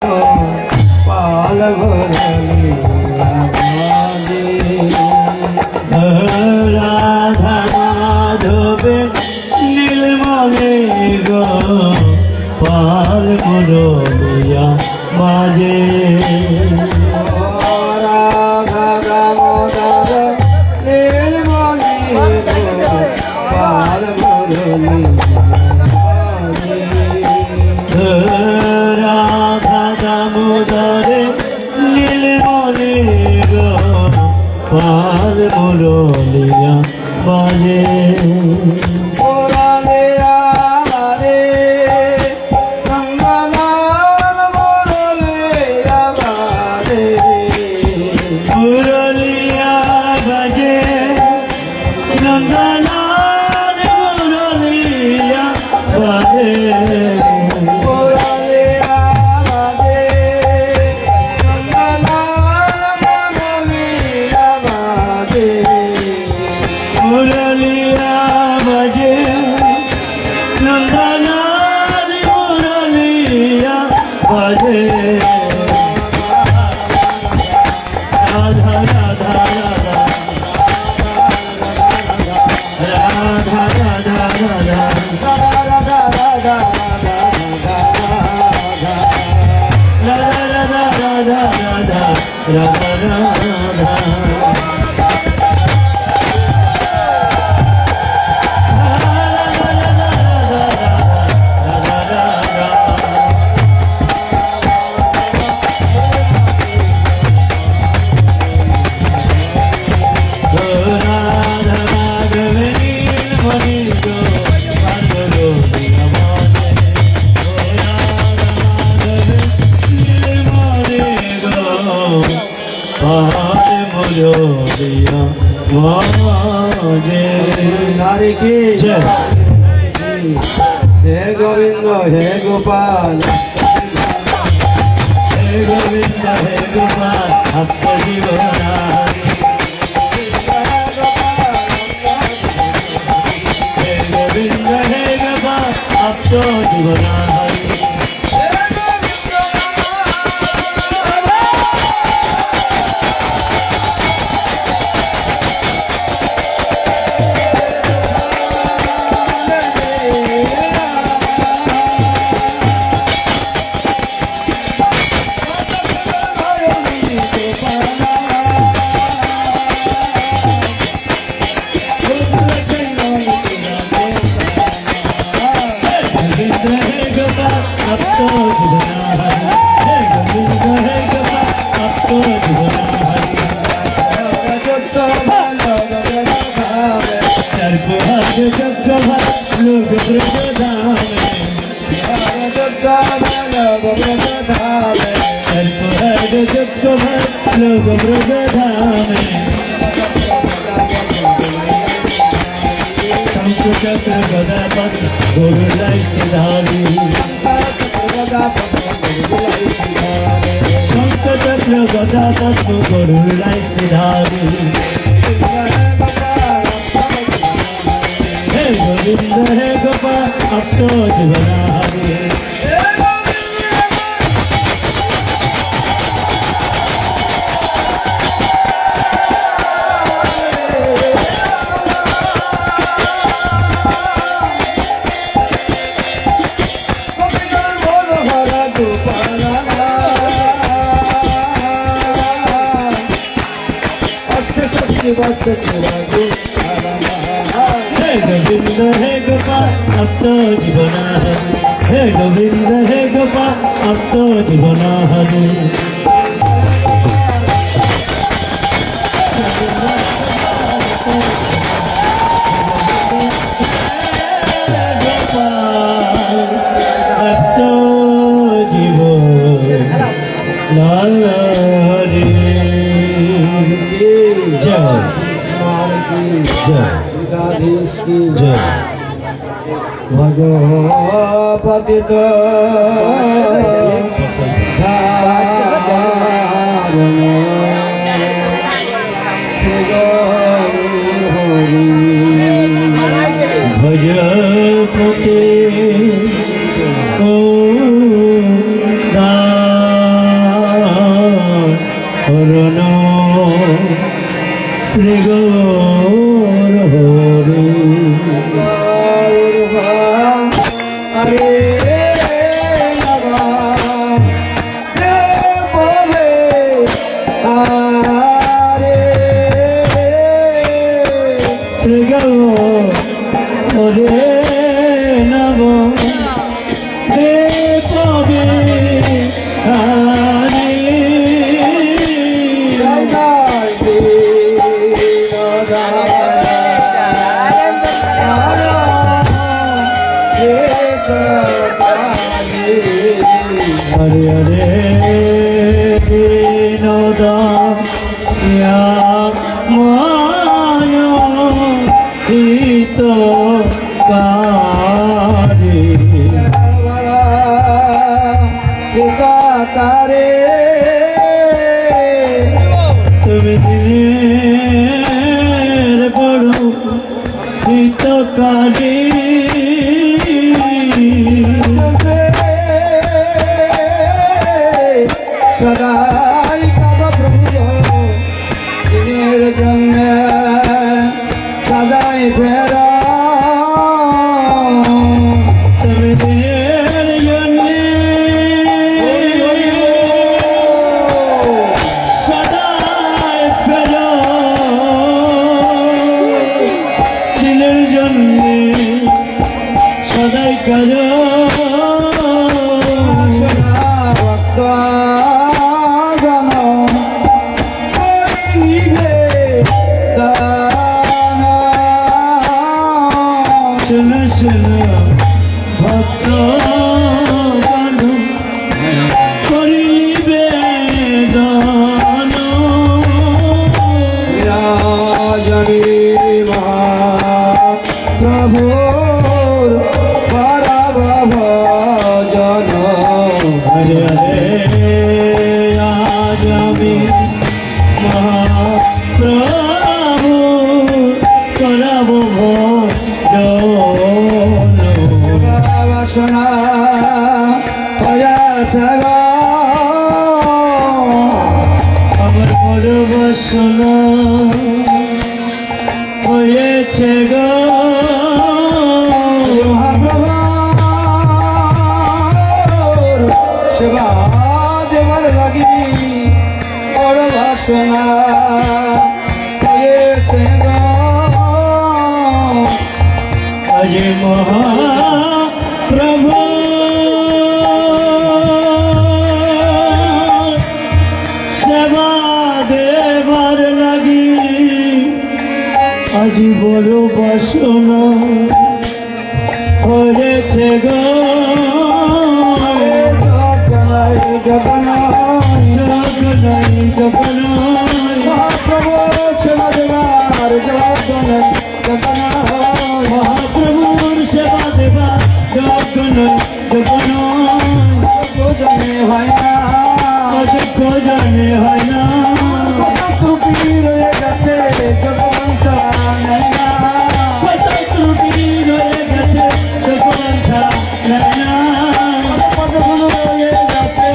पाल भरली राधा माधवे नीलमणि गो पाल मुरलिया बाजे राधा दामोदर नीलमणि गो पाल मुरलिया राधा दामोदरे नीलमणि गो पाल मुरलिया बाजे मुरलिया बाजे मंगलाल मुरलिया बाजे मुरलिया बाजे नंदलाल मुरलिया बाजे नारी की जय हे गोविंद हे गोपाल हे गोविंद हे गोपाल भक्त जीवना हे गोविंद हे गोपाल भक्त जीवना भज 「 पते ओ दा 「গৌর হরি হরে নমঃ বলে হরে শ্রী গৌর হরে নম দেব হরে জয় জয় হরে হরে নদয়া মায়া হিত কারে তারে তুমি দিনের বড় হিত কারে সদাই কাবা প্রভু দিনের জন্য সদাই ফেরা তুমি দিনের জন্যে সদাই ফেরো দিনের জন্যে সদাই করো ভক্ত জন নিবে দান শুনো শুনো ভক্ত গান করিবে দান রাজনী মহাপ্রভুর পরম জন হরে হরে আজ আমি মহাপ্রভু করাবো ভজন বাসনা প্রয়াসগ আমার বড় বাসনা হয়েছে গো মহাপ্রভুর সেবা দেবার লাগি বড় বাসনা হয়েছে গো। আজ মহাপ্রভু সেবা দেবার লাগি আজ বড় বাসনা হয়েছে গো জগনাই জগনাই মহাপ্রভু সেবা দেবার মহাপ্রভুর সেবা দেবা জগনাই জগনাই জানে হয় না অযোগ্য জানে হয় না ত্রুটি রয়ে গেছে জগবন্ত নাই না কত ত্রুটি রয়ে গেছে জগবান ছাড়া নেয় না পদগুলো রয়ে গেছে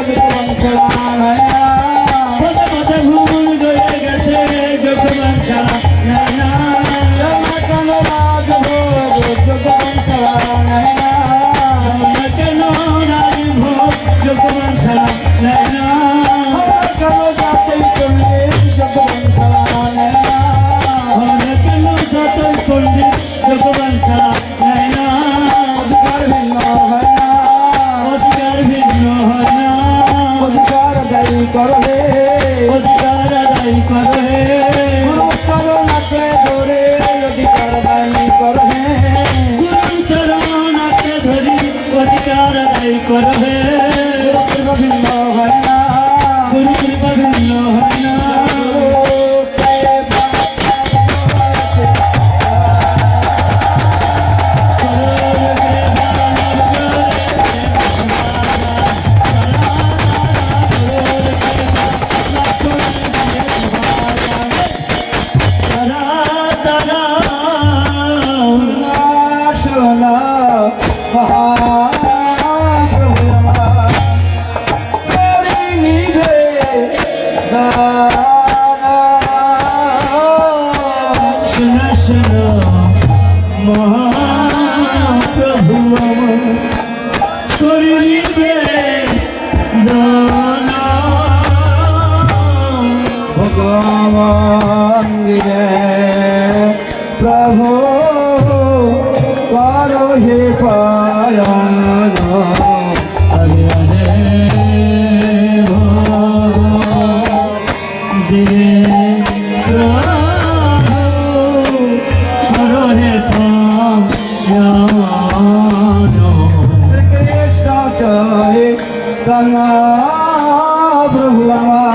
জগবন্ত নাই না কত কত ভুল রয়ে গেছে জগবান ছাড়া নেয় না কেন রাজভোগ জগবন্ত নাই না কেন রাজভোগ জগবান ছাড়া নেয় না কেন যাতে চললে জগবন্ত নাই না কেন যতই করলে জগবান ছাড়া নেয় না অধিকার ভিন্ন হয় না অধিকার ভিন্ন হয় না অধিকার দায়ী করবে অধিকার আদায় করে চরণাকে ধরে অধিকার দায়ী করবে গুরু চরণাকে ধরি অধিকার আদায় করবে ভিন্ন হয় না গুরু কৃপা ভিন্ন হয় না শোনা মহাপ্রভু আমার করি নিবে দান প্রভু আমার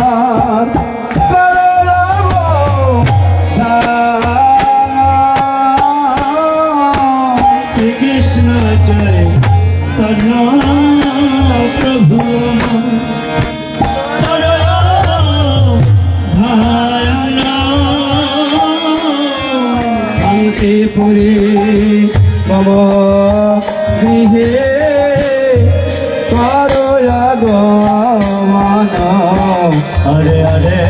শ্রীকৃষ্ণ জয় করো প্রভু শান্তিপুরী মম গৃহে করয়াগমন হরে হরে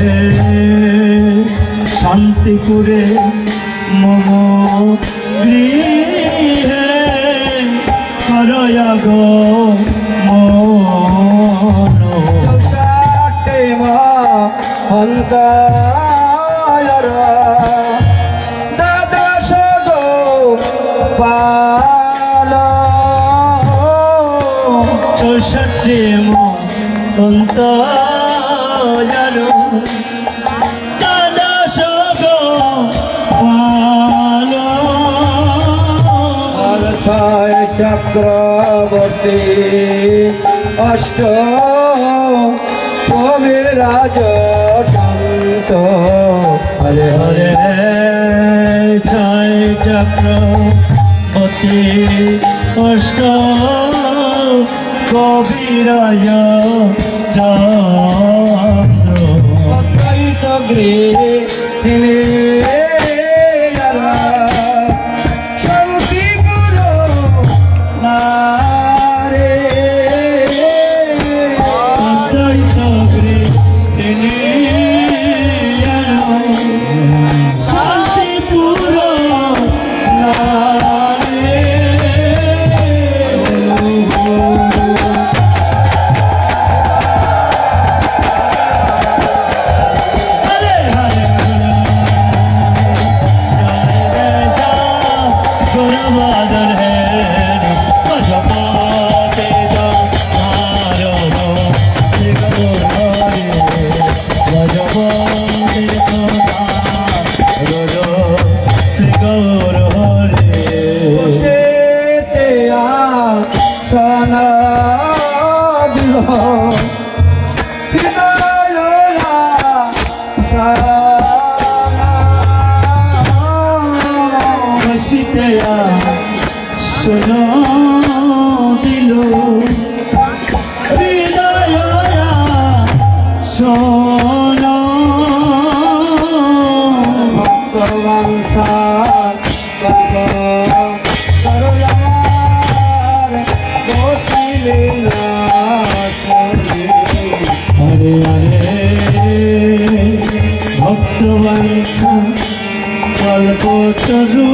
শান্তিপুরে মম গৃহে করয়াগ মন চৌষট্টি মহন্তর দ্বাদশ গোপাল 64 মন্ত দাদা সগ ছয় চক্রবর্তী অষ্ট কবিরাজ শান্ত হরে হরে হরে ছয় চক্রবর্তী অষ্ট কবিরাজ চন্দ্র অদ্বৈত গৃহিণী শান্তিপুর নারে অদ্বৈত গৃহিণী শান্তিপুর নারে হরে হরে গুরুবাদর হে ভজপতে নারদ শ্রী গুরু হরে ভজপতে নারদ শ্রী গুরু হরে বসেতে আসন দিল বসিতে শোনো দিল হৃদয় শোনো ভগবান হরে হরে ভক্তবংশা কল্পতরু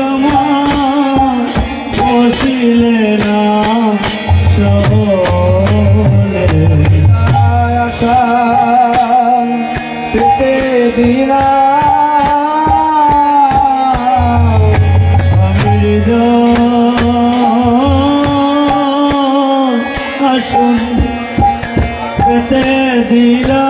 আমার বসিলে না শোলে দিনা অমৃত আসুন পেতে দিলা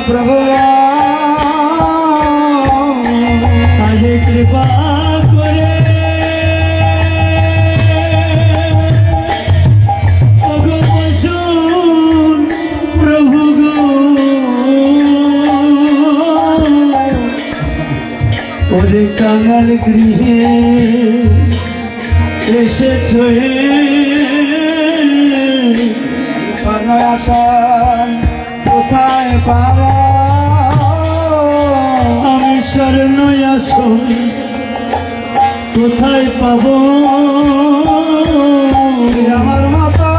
প্রভু আজে কৃপা করে ওগো বসুন প্রভু গো ওরে কাঙাল গৃহে এসেছ স্বর্ণাসন কোথায় পাওয়া আমি শরণ আসুন কোথায় পাবো আমার মাতা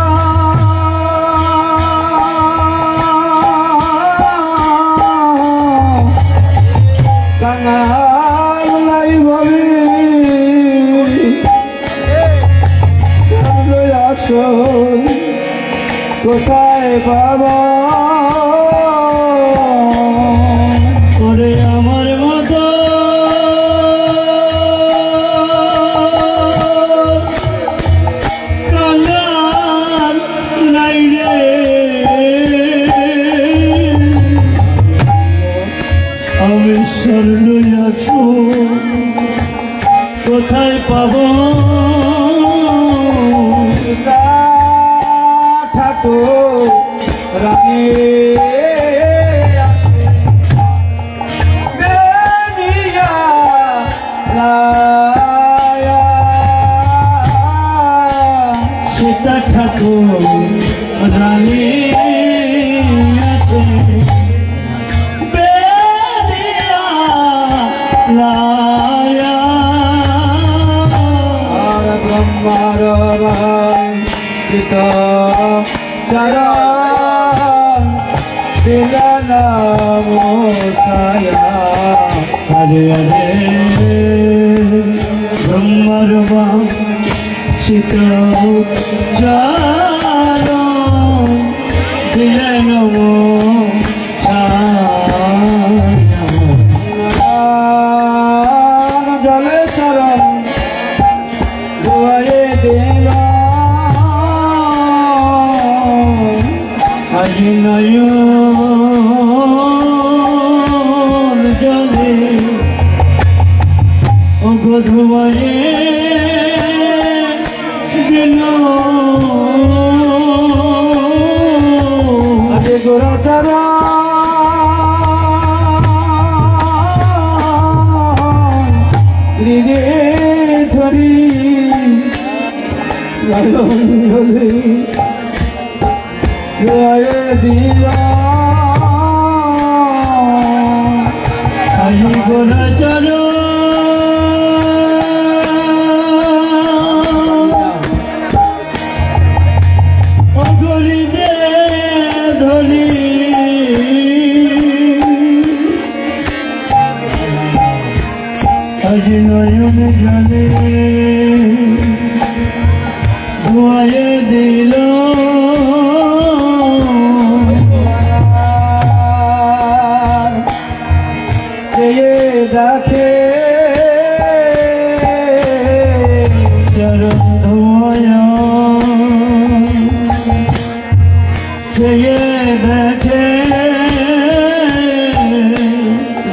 কাঙাল নাই ভাবি স্বর্ণাসন কোথায় পাবা করে আমার মতো সীতা ঠাকুর রানী আছে বেদিয়া লায়া আর ব্রহ্মার চিত চরণ দিলেন ছায়া হরে হরে ব্রহ্মর শীত চার দিলেন জলে চরণ দুয়ারে দিল আজি নয়ন জলে ও গধুয়ারে দিল আজে গোরা চরণ হৃদে ধরি জলে দুয়ারে দিল আজি গোরা চর অগরি দে ধরি আজি নয়ন জলে ধোয়ায়ে দিল দেখে চরণ ধোয়া সে দেখে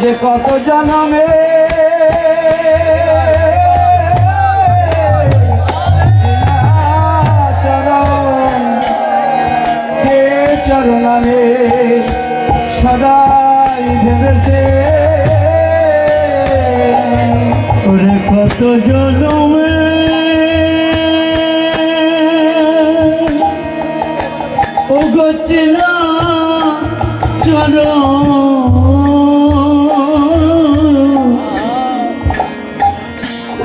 যে কত জনমে চরণ কে চরণে সদাই ভেবেছে ওরে কত জনমে ও গছিল চরণ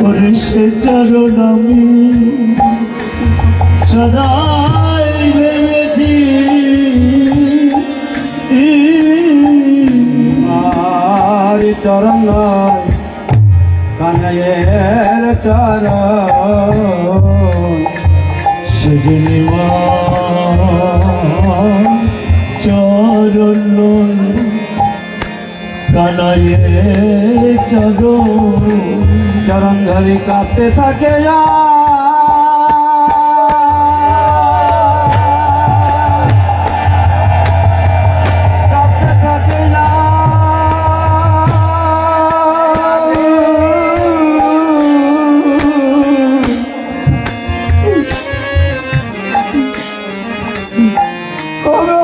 ওরে সে চরণ আমি সদাই ভেবেছি আর চরণ নয় কানাইয়ের চরণ সেদিনী মা চরণ কানাইয়ে চরণ চরণ ধরি কাঁপতে থাকে কাঁপতে থাকে কবে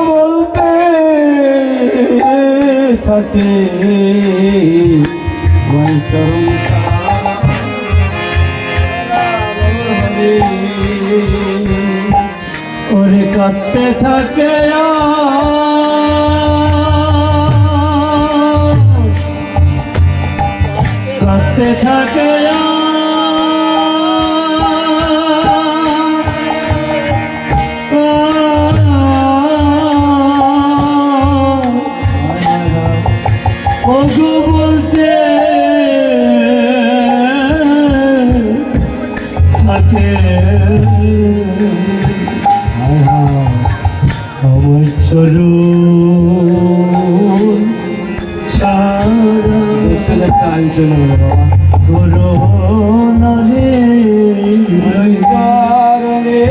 বলতে থাকে ওই চরণ ওরে কাঁদতে থাকে কাঁদতে থাকে ওগো বলতে থাকে আমার চরণ ছাড়া আয়োজন করোনা রে ওই চরণে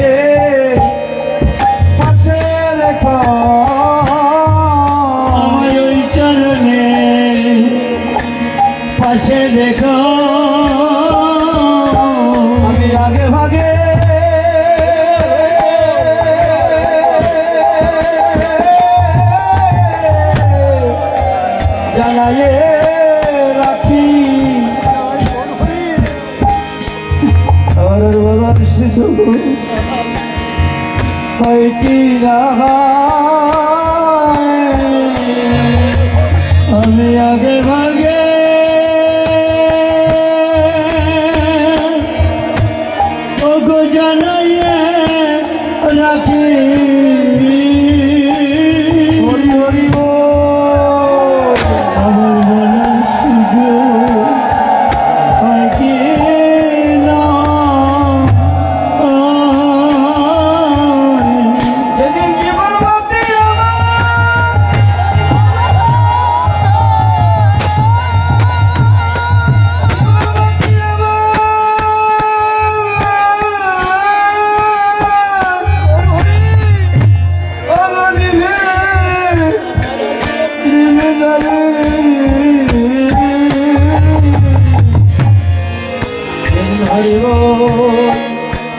পাশে রেখো আমার ওই চরণে পাশে রেখো আমি আগে ভাগে জানাইয়ে রাখি আর বাবার শিশু কয়টি আমি আগে ভাগে ওগো জানাইয়ে রাখি হরি হরি আমার বলার সুযোগ হয় কি না যেদিন জীবন বাতি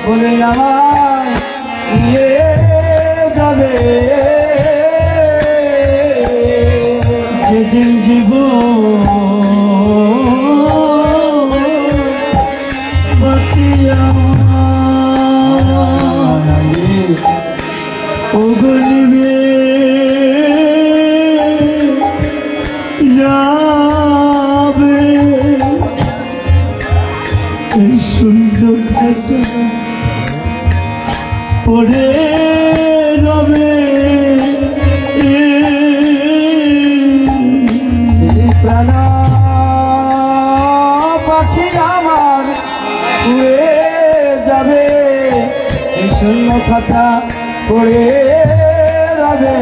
বলে আমায় নিয়ে যাবে যেদিন জীবন বাতি ওগো নিবে যাবে এই সুন্দর খাঁচা পড়ে রবে প্রাণ পাখি আমার উড়ে যাবে এই শূন্য খাঁচা পড়ে যাবে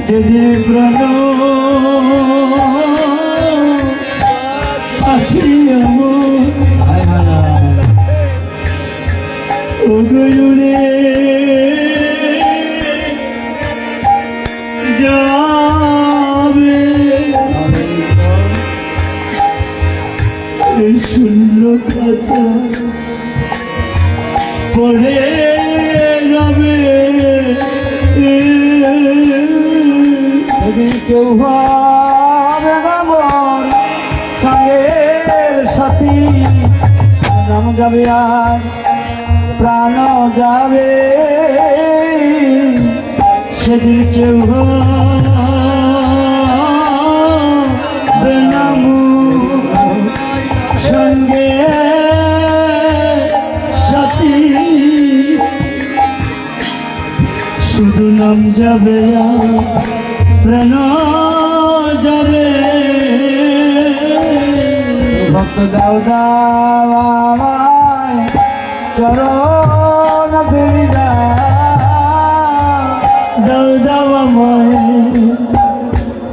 যদি প্রাণ পাখি আমার ওগুলো যাবে এই শূন্য খাঁচা পড়ে যাবে যদি কেউ হবে না মন সঙ্গের সাথী নাম যাবে আর প্রাণ যাবে সেদিন কেউ হবে না মোর সঙ্গে সাথী শুধু নাম যাবে আর প্রাণ যাবে ভক্ত দাও দাও আমায় চরণ ধরি দাও দাও আমায়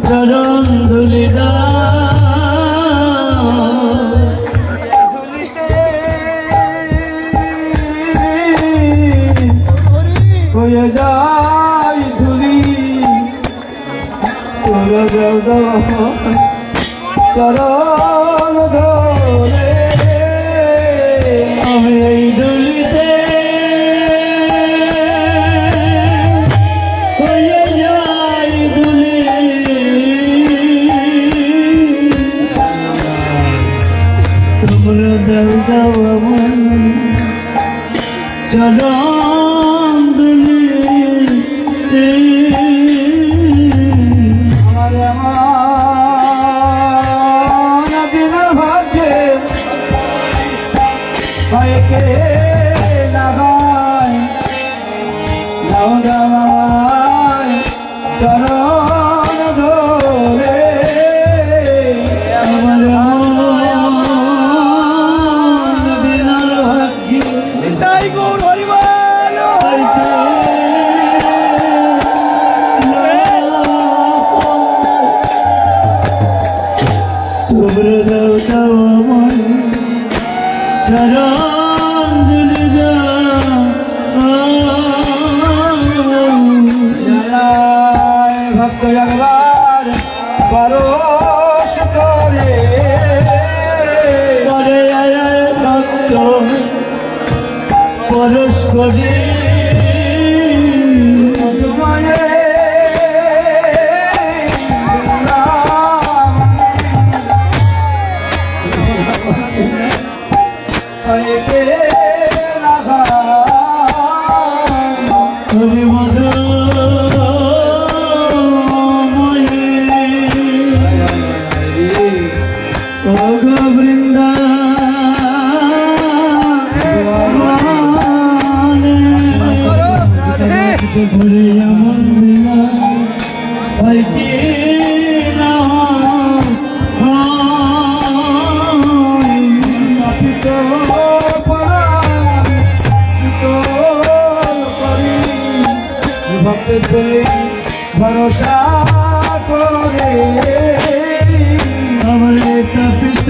চরণ ধুলি হয়ে যাই ধুলি তোর দাও দাও চরণ ধরে আমি এই ধুলিতে হয়ে যাই ধুলি তোমরা দাও দাও আমার চরণ ধুলি আমার আমার দিনের ভাগ্যে কয়েকে লাগাই দাও দাও আমায় চরণ ধরে আমার বিনার ভাগ্যে তাই গৌর হরিবল হইতে তোমরা দাও দাও আমায় চরণ ধুলি জানায় ভক্ত একবার পরশ করে করে আয় ভক্ত পরশ করি তোমারে কয়েকে লাগাই করে এমন দিনা হয় কি না হয়। পাপিত পরাণ তোর করি ভক্তকে ভরসা করে আমার তাপিত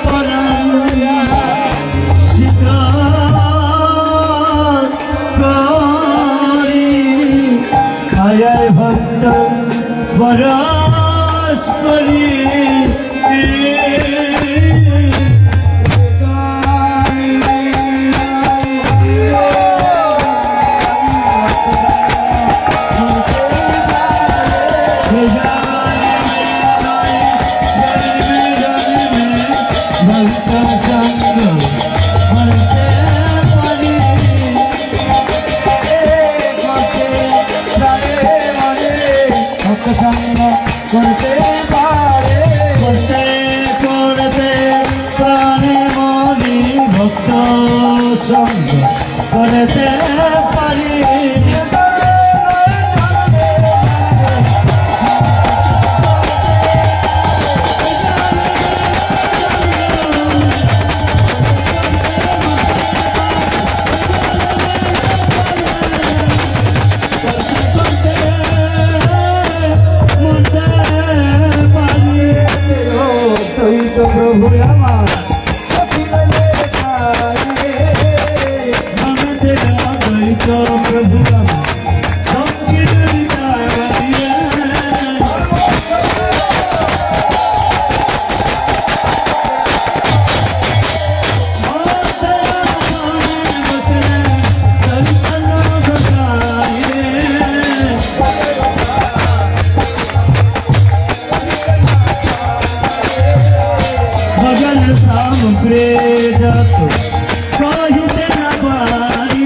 পরাণ স্বীকার করি আয়ায় ভক্ত বরস করি সঙ্গ করতে পারে করতে করতে প্রাণে মনি ভক্ত সঙ্গ করতে পারি তুই তো প্রভু আমার আমাদের অদ্বৈত প্রভু ভগন সামগ্রে যত কহিতে না পারি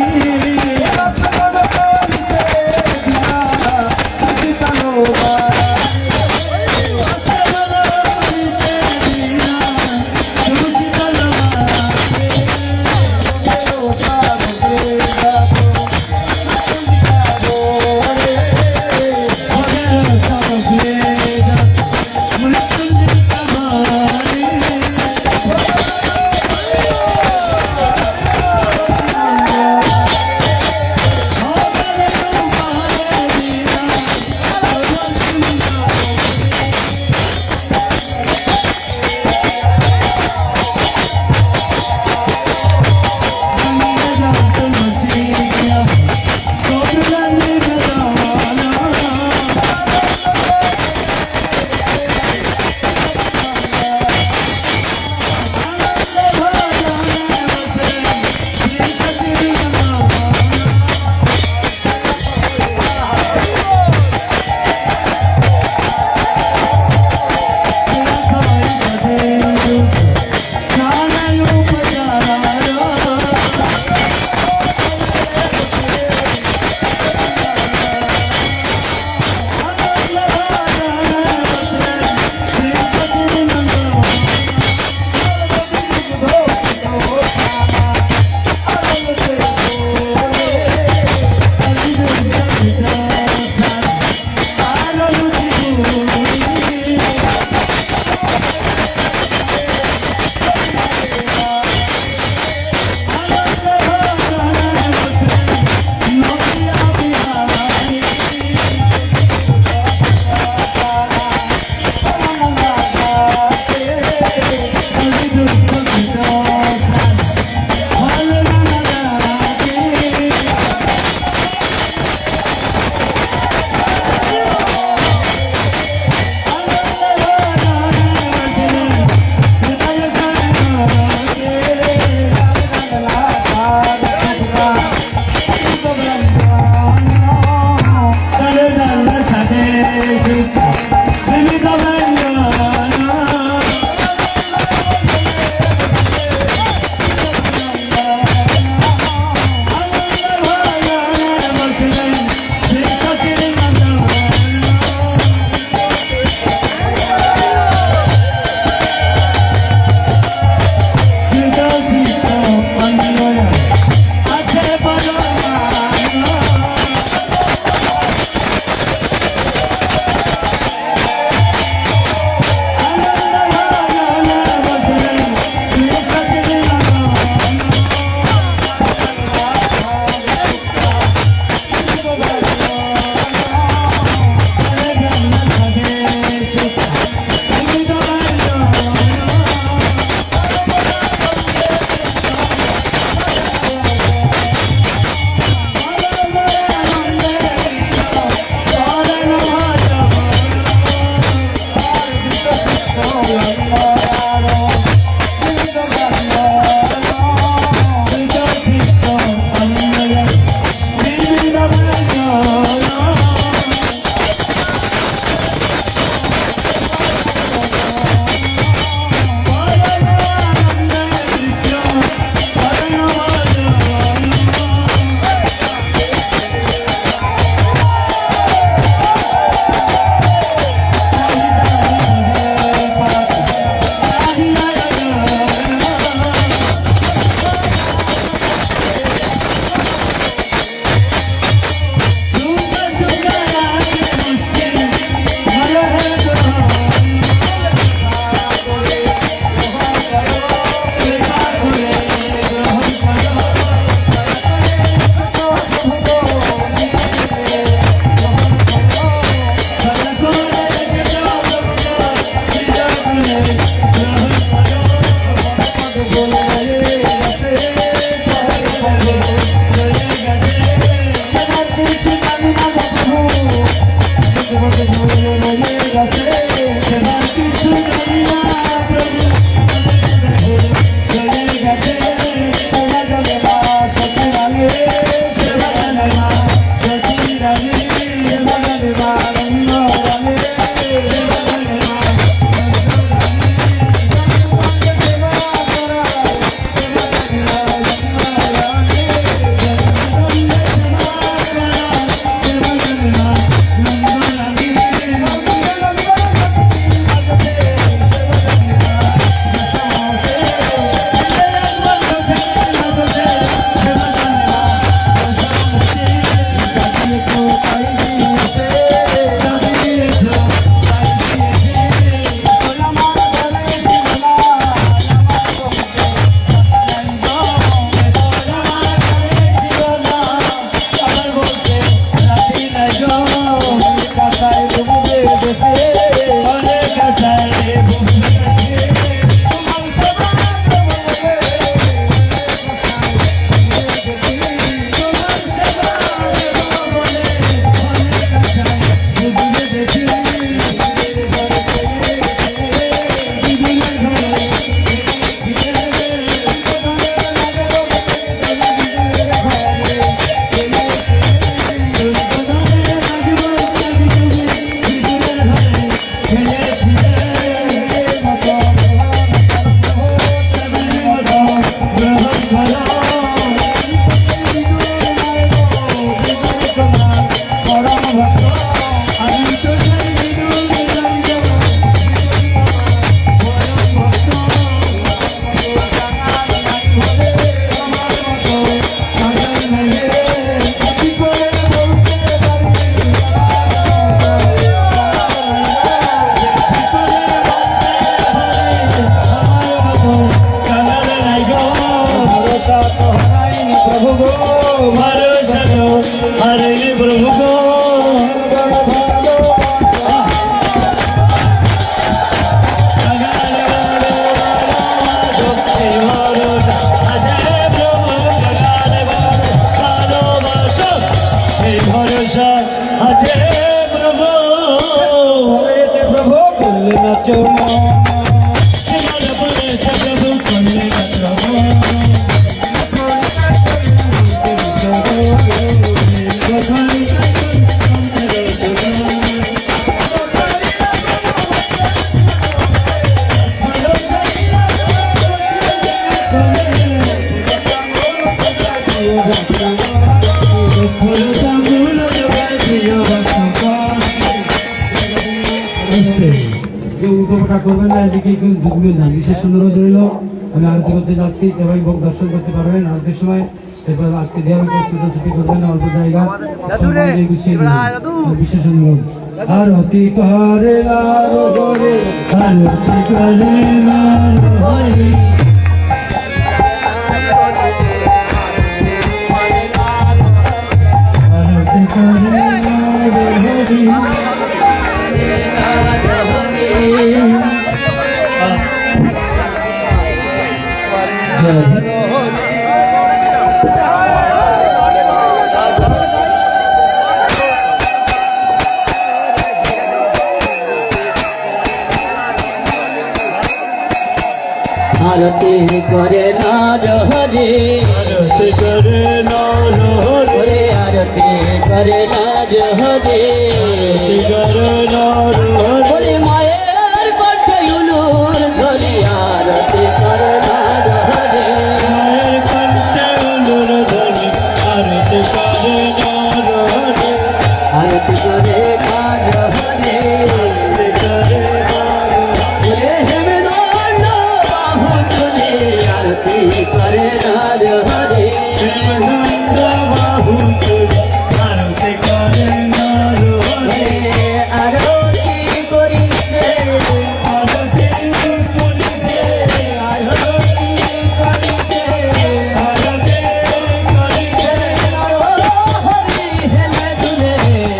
ভালো পরম ভক্ত আমি তো সেই বিদুর বিদায় পরম ভক্ত জানার নাই বলে আমার মতো সাজার নাই রে কি করে বলতে পারি ভরসা তো হারাইনি প্রভু গো ভরসা তো হারাইনি প্রভু গো ভরসা আছে প্রভু হরেতে প্রভু করলে না চোর শিবর পরে প্রভু করলে না প্রভু যে উল্টোপাটা করবেন না এদিকে কেউ ঝুঁকবেন না বিশেষ অনুরোধ রইল আমি আরতি করতে যাচ্ছি সবাই ভোগ দর্শন করতে পারবেন আরতির সময় এরপর আজকে দেওয়া ছুটি করবেন না অল্প জায়গা সম্মান দিয়ে গুছিয়ে দিবেন। বিশেষ অনুরোধ আরতি করে লারো করে আরতি করে হরি আরতি করে হরি আরতি করে নার হরে আরতি করে হরি হরে আরতি করে নার হরে আরতি করে হরি হরে মায়ের কণ্ঠে উলুর ধরি আরতি করে নার হরে মায়ের কণ্ঠে উলুর ধ্বনি আরতি করে হরি আরতি করে নার হরে আরতি করে হরি হরে হেমে দণ্ড বাহু তুলে আরতি করে নার হরে শ্রীনন্দ বাহু তুলে আরতি করে হরি হরে আরতি করিতে আরতি করিতে আরতি করিতে আরতি করিতে হরি হেমে তুলে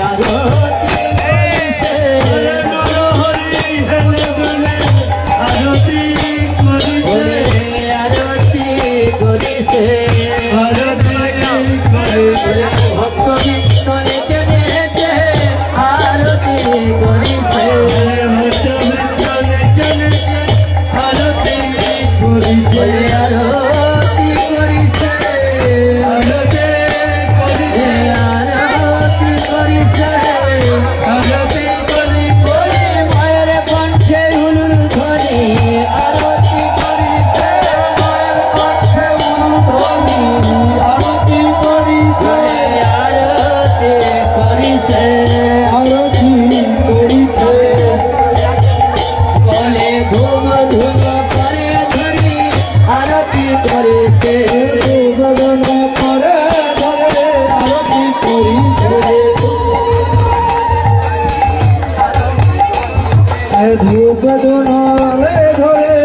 আরতি করিতে হরি হেলে দুলে আরতি করিতে ওরে আরতি করিতে আরতি করিতে ভক্ত বিষ্ণু চলেছে আরতি করিতে ওরে আরতি করিতে আরতি করিতে ওরে মায়ের কণ্ঠে হুলুর ধ্বনি আরতি করিতে মায়ের কণ্ঠে হুলুর ধ্বনি আরতি করিতে আরতি করিতে বলে ধুম ধুম করে ধরি আরতি করিতে ধূপ ধরে ধরে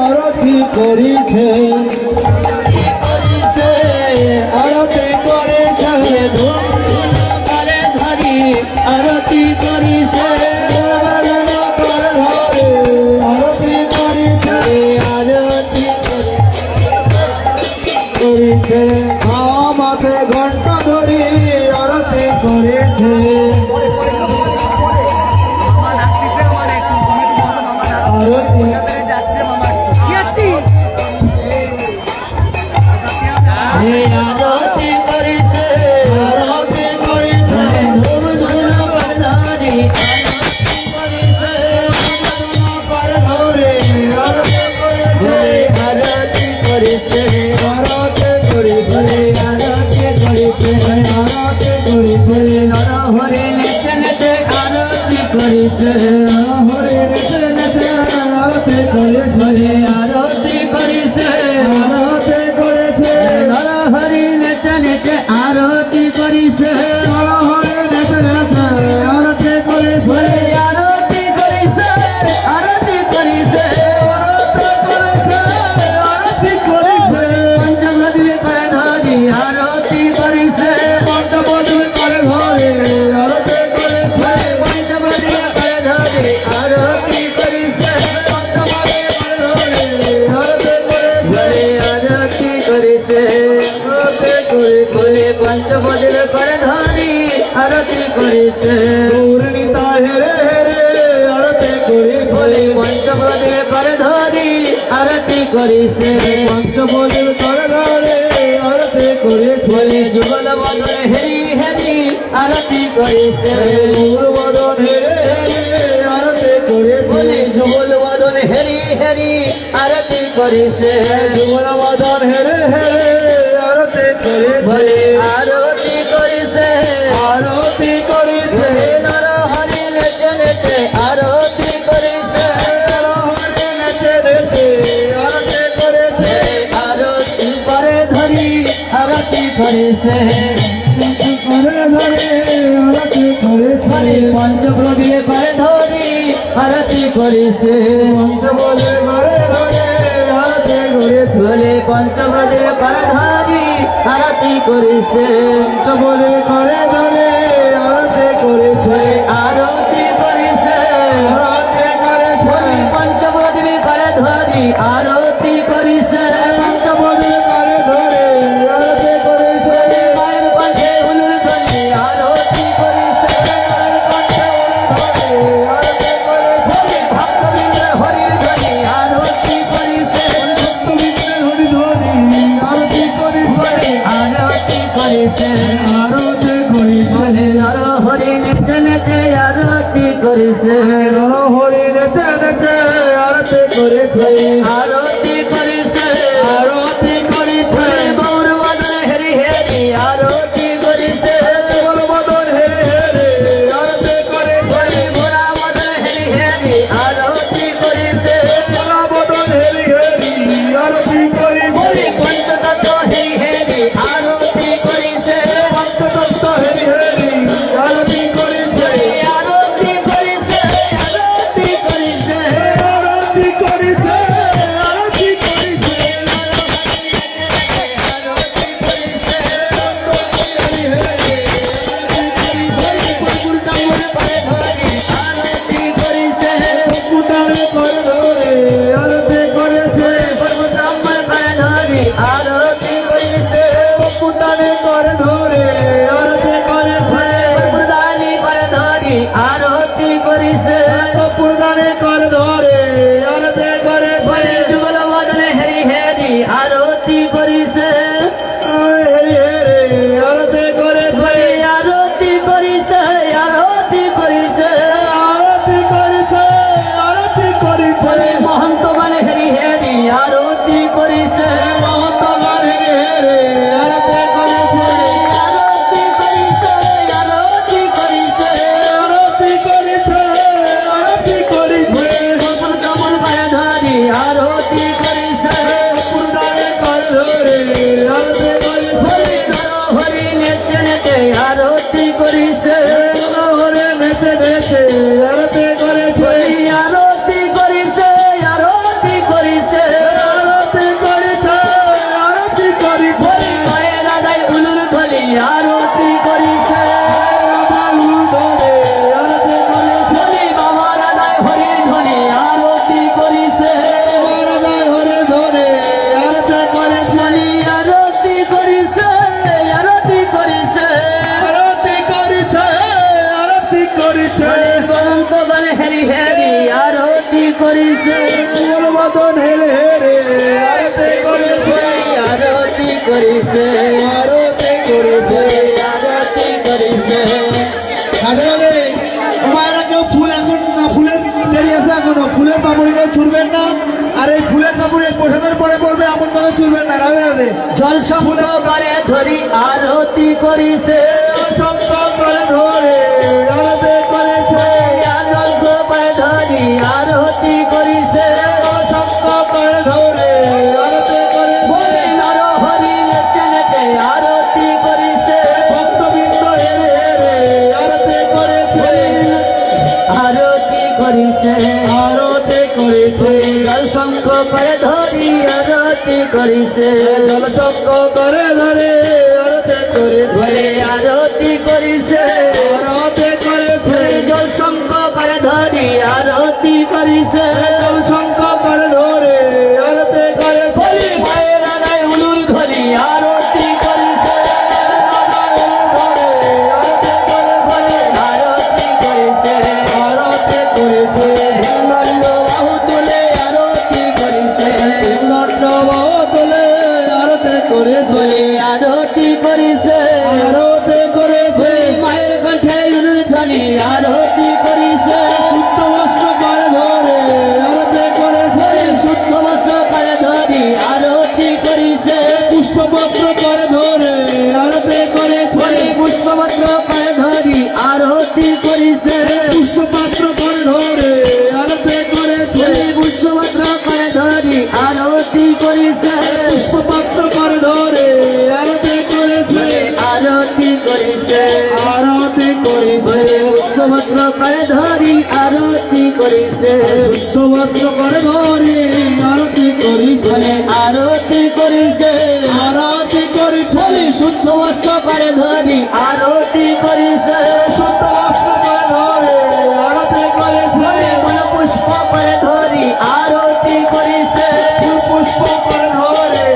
আরতি করিছে করিতে আরতি করিছে ধুম ধুম করে ধরি আরতি করিতে আরতি করিছে আরতি করিছে মাথে ঘন্টা ধরি আরতি করিছে আরতি আরতি করিতে আরতি করিছে ধুম ধুম করে ধরি আরতি করিতে ধরে আরতি করিছে আরতি করিছে হরি নেচে নেচে আরতি করেছে বলে আরতি করিছে আরতি করেছে নরহরি নেচে নেচে আরতি করিছে হরি নেচে নেচে আরতি করেছে বলে আরতি করিছে আরতি করিছে আরতি করেছে পঞ্চমৃতি করে ধরি আরতি করিছে পঞ্চপদী করে ধরে আরতি করেছে পঞ্চমৃতি করে ধরি আরতি করিছে পঞ্চপদী করে ধরে আরতি করেছে বলে আরতি করিছে আরতি করে বলে পঞ্চপদের করে ধরি আরতি করিছে গৌরী তাহে রে আরতি করে বলে পঞ্চপদের করে ধরি আরতি করিছে পঞ্চপদী করে ধরে আরতি করেছে বলে যুগল বদল হেরি হেরি আরতি করিছে গৌরবদন হে আরতি করেছে বলে যুগল বদল হেরি হেরি আরতি করিছে গৌরবদন হে আরতি করেছে বলে আরতি করিছে আরতি করেছে নর হরি নেচে নেচে আরতি করিছে হরে নেচে নেচে আরতি করেছে আরতি করে ধরি আরতি করিছে করে ধরে আরতি করেছে বলে পঞ্চপ্রদীপে করে ধরি আরতি করিছে পঞ্চপদী করে ধরে আরতি করেছে বলে পঞ্চপ্রদীপে করে ধরি আরতি করিছে পঞ্চপদী করে ধরে আরতি করেছে বলে আরতি করিছে আরতি করেছে বলে পঞ্চপ্রদীপে করে ধরি আরতি করিছে পঞ্চপদী করে ধরে আরতি করেছে মায়ের কণ্ঠে হুলুর ধ্বনি আরতি করিছে আরতি করেছে বলে ভক্তবৃন্দ হরির ধ্বনি আরতি করিছে হরি ধরি আরতি করেছে বলে আরতি করিছে আরতি করেছে বলে নর হরি নেচে নেচে আরতি করিছে হরি নেচে নেচে আরতি করেছে আরতি করিছে আরতি করেছে গৌর বদন হেরি হেরি আরতি করিছে বদন হে আরতি করেছে ঘোড়া বদন হেরি হেরি আরতি করিছে বদন হেরি হেরি আরতি করেছে বলি পঞ্চতত্ত্ব হেরি হেরি আরতি করিছে পঞ্চতত্ত্ব হেরি হেরি আরতি করেছে আরতি করিছে আরতি করিছে আরতি করেছে আরতি করেছে পুতারে করে ধরে আরতি করেছে আরতি করিছে পুতারে করে ধরে আরতি করেছে প্রদানি করে ধরি আরতি করিছে পুতারে করে ধরে আরতি করেছে যুগল বদলে হেরি হেরি আরতি করিছে হেরি হেরি আরতি করেছে আরতি করিছে আরতি করিছে আরতি করেছে আরতি করেছে মহন্ত মানে হেরি হেরি আরতি করিছে মহন্তগণ হেরি হেরি আরতি করেছে আরতি করিছে আরতি করিছে আরতি করেছে আরতি করেছে কমল কমল করে ধরি আরতি করিছে পুতারে করে ধরে আরতি করেছে হরি নর হরি নেচে নেচে আরতি করিছে হরে নেচে নেচে আরতি করেছে হরি আরতি করিছে আরতি করিছে আরতি করেছে আরতি করেছে হরি কয়ে রাধাই উলুর ধলি আরতি করিছে ধরে আরতি করেছে হরি বাবা রাধাই হরি ধলি আরতি করিছে হরে ধরে আরতি করেছে হরি আরতি করিছে আরতি করিছে আরতি করেছে আরতি করেছে হরি বলন্ত বলে হেরি হেরি আরতি করিছে বদন হেরে হেরে আরতি করেছে আরতি করিছে আরতি করেছে আরতি করিছে সাধারণে তোমারা কেউ ফুল এখন না ফুলের দেরি আছে এখনো ফুলের পাপড়ি কেউ ছুড়বেন না আর এই ফুলের পাপড়ি প্রসাদের পরে পড়বে এমন ভাবে ছুড়বেন না রাধে রাধে জল সম্পূর্ণ করে ধরি আরতি করিছে সপ্তম করে ধরে আরতি করেছে আনন্দ করিছে জলসঙ্গ করে ধরে আরতে করে বলে আরতি করিছে আরতে করেছে জল শঙ্খ করে ধরি আরতি করিছে জলসঙ্গ করে ধরে আরতে করেছে বলি মায়ের আনায় উলুর ধরি আরতি করিছে বলে আরতি করিছে আরতে করেছে দণ্ড বাহু তুলে আরতি করিছে দণ্ড তোলে আরতে করেছে বলে আরতি করিছে আরতে করেছে মায়ের কণ্ঠে উলুর ধ্বনি আরতি করিছে শুদ্ধ বস্ত্র করে ধরে আরতে করেছে শুদ্ধ বস্ত্র করে ধরি আরতি করিছে পুষ্পপত্র করে ধরে আরতে করেছে বলে পুষ্পপত্র করে ধরি আরতি করিছে পুষ্পপাত্র করে ধরে আরতে করেছে বলে পুষ্পপত্র করে ধরি আরতি করিছে পুষ্পপাত্র করে ধরে আরতে করেছে আরতি করিছে আরতে করেছে বলে পুষ্পপত্র করে ধরি আরতি করিছে পুষ্পপত্র করে ধরে আরতি করি বলে আরতি করিছে আরতি করেছে বলে শুদ্ধ বস্ত্র করে ধরি আরতি করিছে শুদ্ধ বস্ত্র করে ধরে আরতি করেছে বলে বল পুষ্প করে ধরি আরতি করিছে পুষ্প করে ধরে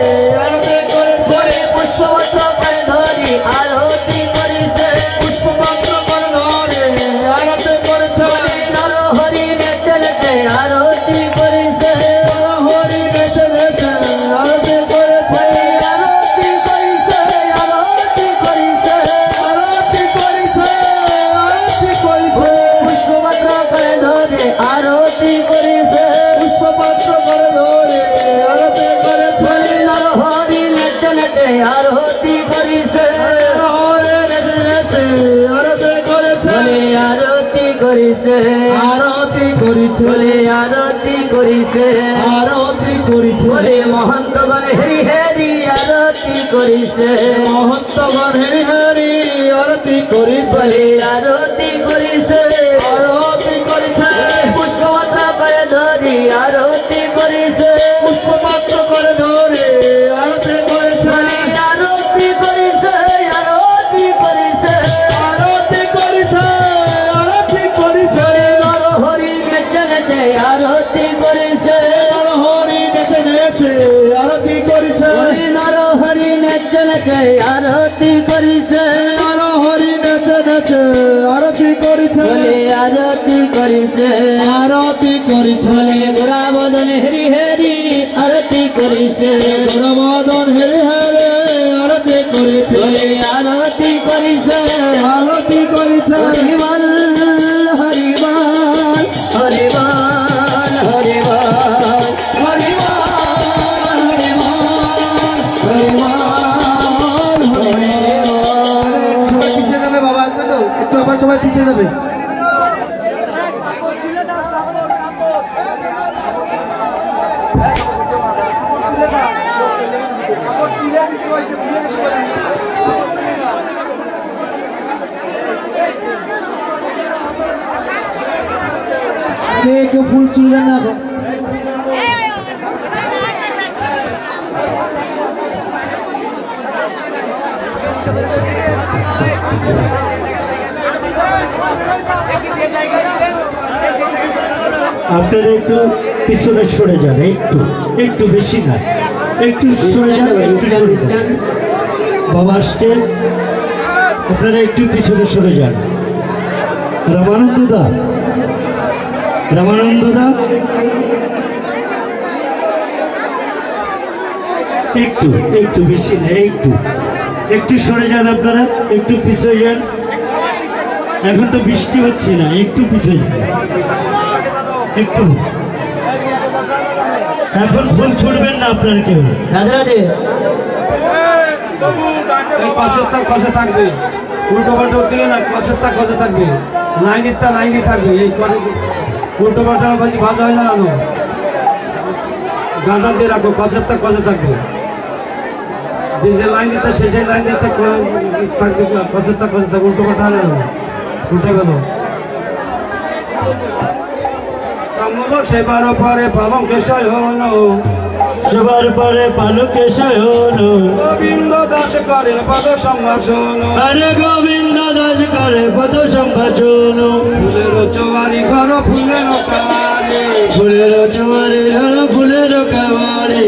আরতি করেছে বলে পুষ্পপত্র করে ধরি আরতি করিছে পুষ্পপাত্র করে ধরে আরতি করেছে বলে নরহরি নেচে নেচে আরতি করিছে হরি বেঁচে বেঁচে আরতি করেছে বলে আরতি করিছে আরতি করিছে আরতি করেছে আরতি করেছে পুষ্পপত্র করে ধরে আরতি করিছে পুষ্পপাত্র করে ধরে আরতি করেছে বলে নরহরি নেচে নেচে আরতি করিছে হরে নেচে নেচে আরতি করেছে বলে আরতি করিছে আরতি করেছে বলে আরতি করিছে আরতি করেছে বলে মহন্তগণ হেরি হেরি আরতি করিছে মহত্তগণ হরি হরি আরতি করেছে বলে আরতি করিছে আরতি করেছে পুষ্পপত্র করে ধরি আরতি করিছে পুষ্পপাত্র করে ধরে আরতি করেছে বলে আরতি করিছে আরতি করিছে আরতি করেছে আরতি করেছে নরহরি নেচে নেচে আরতি করিছে হরি নেচে নেচে আরতি করেছে বলে নরহরি নেচে নেচে আরতি করিছে হরি নেচে নেচে আরতি করেছে বলে আরতি করিছে আরতি করেছে বলে গোরা বদন হেরি হেরি আরতি করিছে মদন হেরে হেরে আরতি করেছে বলে আরতি করিছে আরতি করেছে হরিবল হরিবল হরিবল হরিবল হরিবল হরিবল হরিবল পিছিয়ে যাবে বাবা, আসবে তো একটু আবার সবাই পিছিয়ে যাবে। কেউ ফুল তুলবে না এখন। আপনারা একটু পিছনে সরে যান, একটু একটু বেশি না, একটু সরে যান, একটু সরে যান। বাবা আসছেন, আপনারা একটু পিছনে সরে যান। রামানন্দ দা, রামানন্দ দা, একটু একটু বেশি না, একটু একটু সরে যান, আপনারা একটু পিছিয়ে যান। এখন তো বৃষ্টি হচ্ছে না, একটু পিছিয়ে যান, একটু। এখন ফুল ছুড়বেন না আপনার কেউ। রাধে রাধে এই পাশের তাক পাশে থাকবে, উল্টো পাল্টা দিলে না, পাশের তাক পাশে থাকবে, লাইনের তা লাইনে থাকবে। এই করে উল্টো পাল্টা বাজি ভাজা হয় না আনো, গাঁটা দিয়ে রাখো, পাশের তাক পাশে থাকবে। যে লাইন দিতে সেই লাইন দিতে থাকবে, পাশের তাক পাশে থাকবে, উল্টো পাল্টা হয় না, উল্টে গেল। সেবার পরে পালঙ্কে সয় হল সবার পরে পালকে শয়ন গোবিন্দ দাস করেন পদ সম্ভাষণ আরে গোবিন্দ দাস করে পদ সম্ভাষণ ফুলের চোয়ারি ঘর ফুলের কামারে ফুলের চোয়ারে ধরো ফুলের কামারে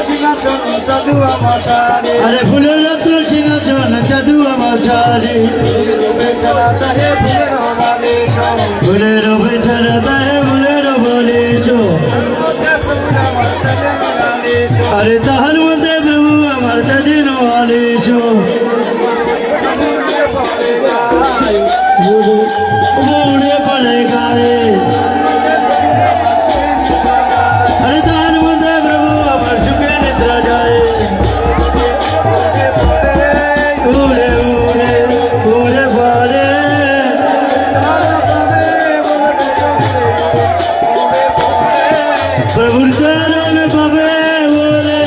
সিংহাসন চাদু আমাশারে আরে ফুলের রত্ন সিংহাসন চাদু আমাশারে বেচারা তাহে ফুলের বালেশ ফুলের বেচারা তাহে ফুলের বালেশ আরে তাহার মধ্যে প্রভু আমার তাদের বালেশ উড়ে পড়ে গায়ে আরে তাহার মধ্যে প্রভু আমার সুখে নিদ্রা যায় উড়ে উড়ে উড়ে পড়ে প্রভুর চরণ পাবে ওরে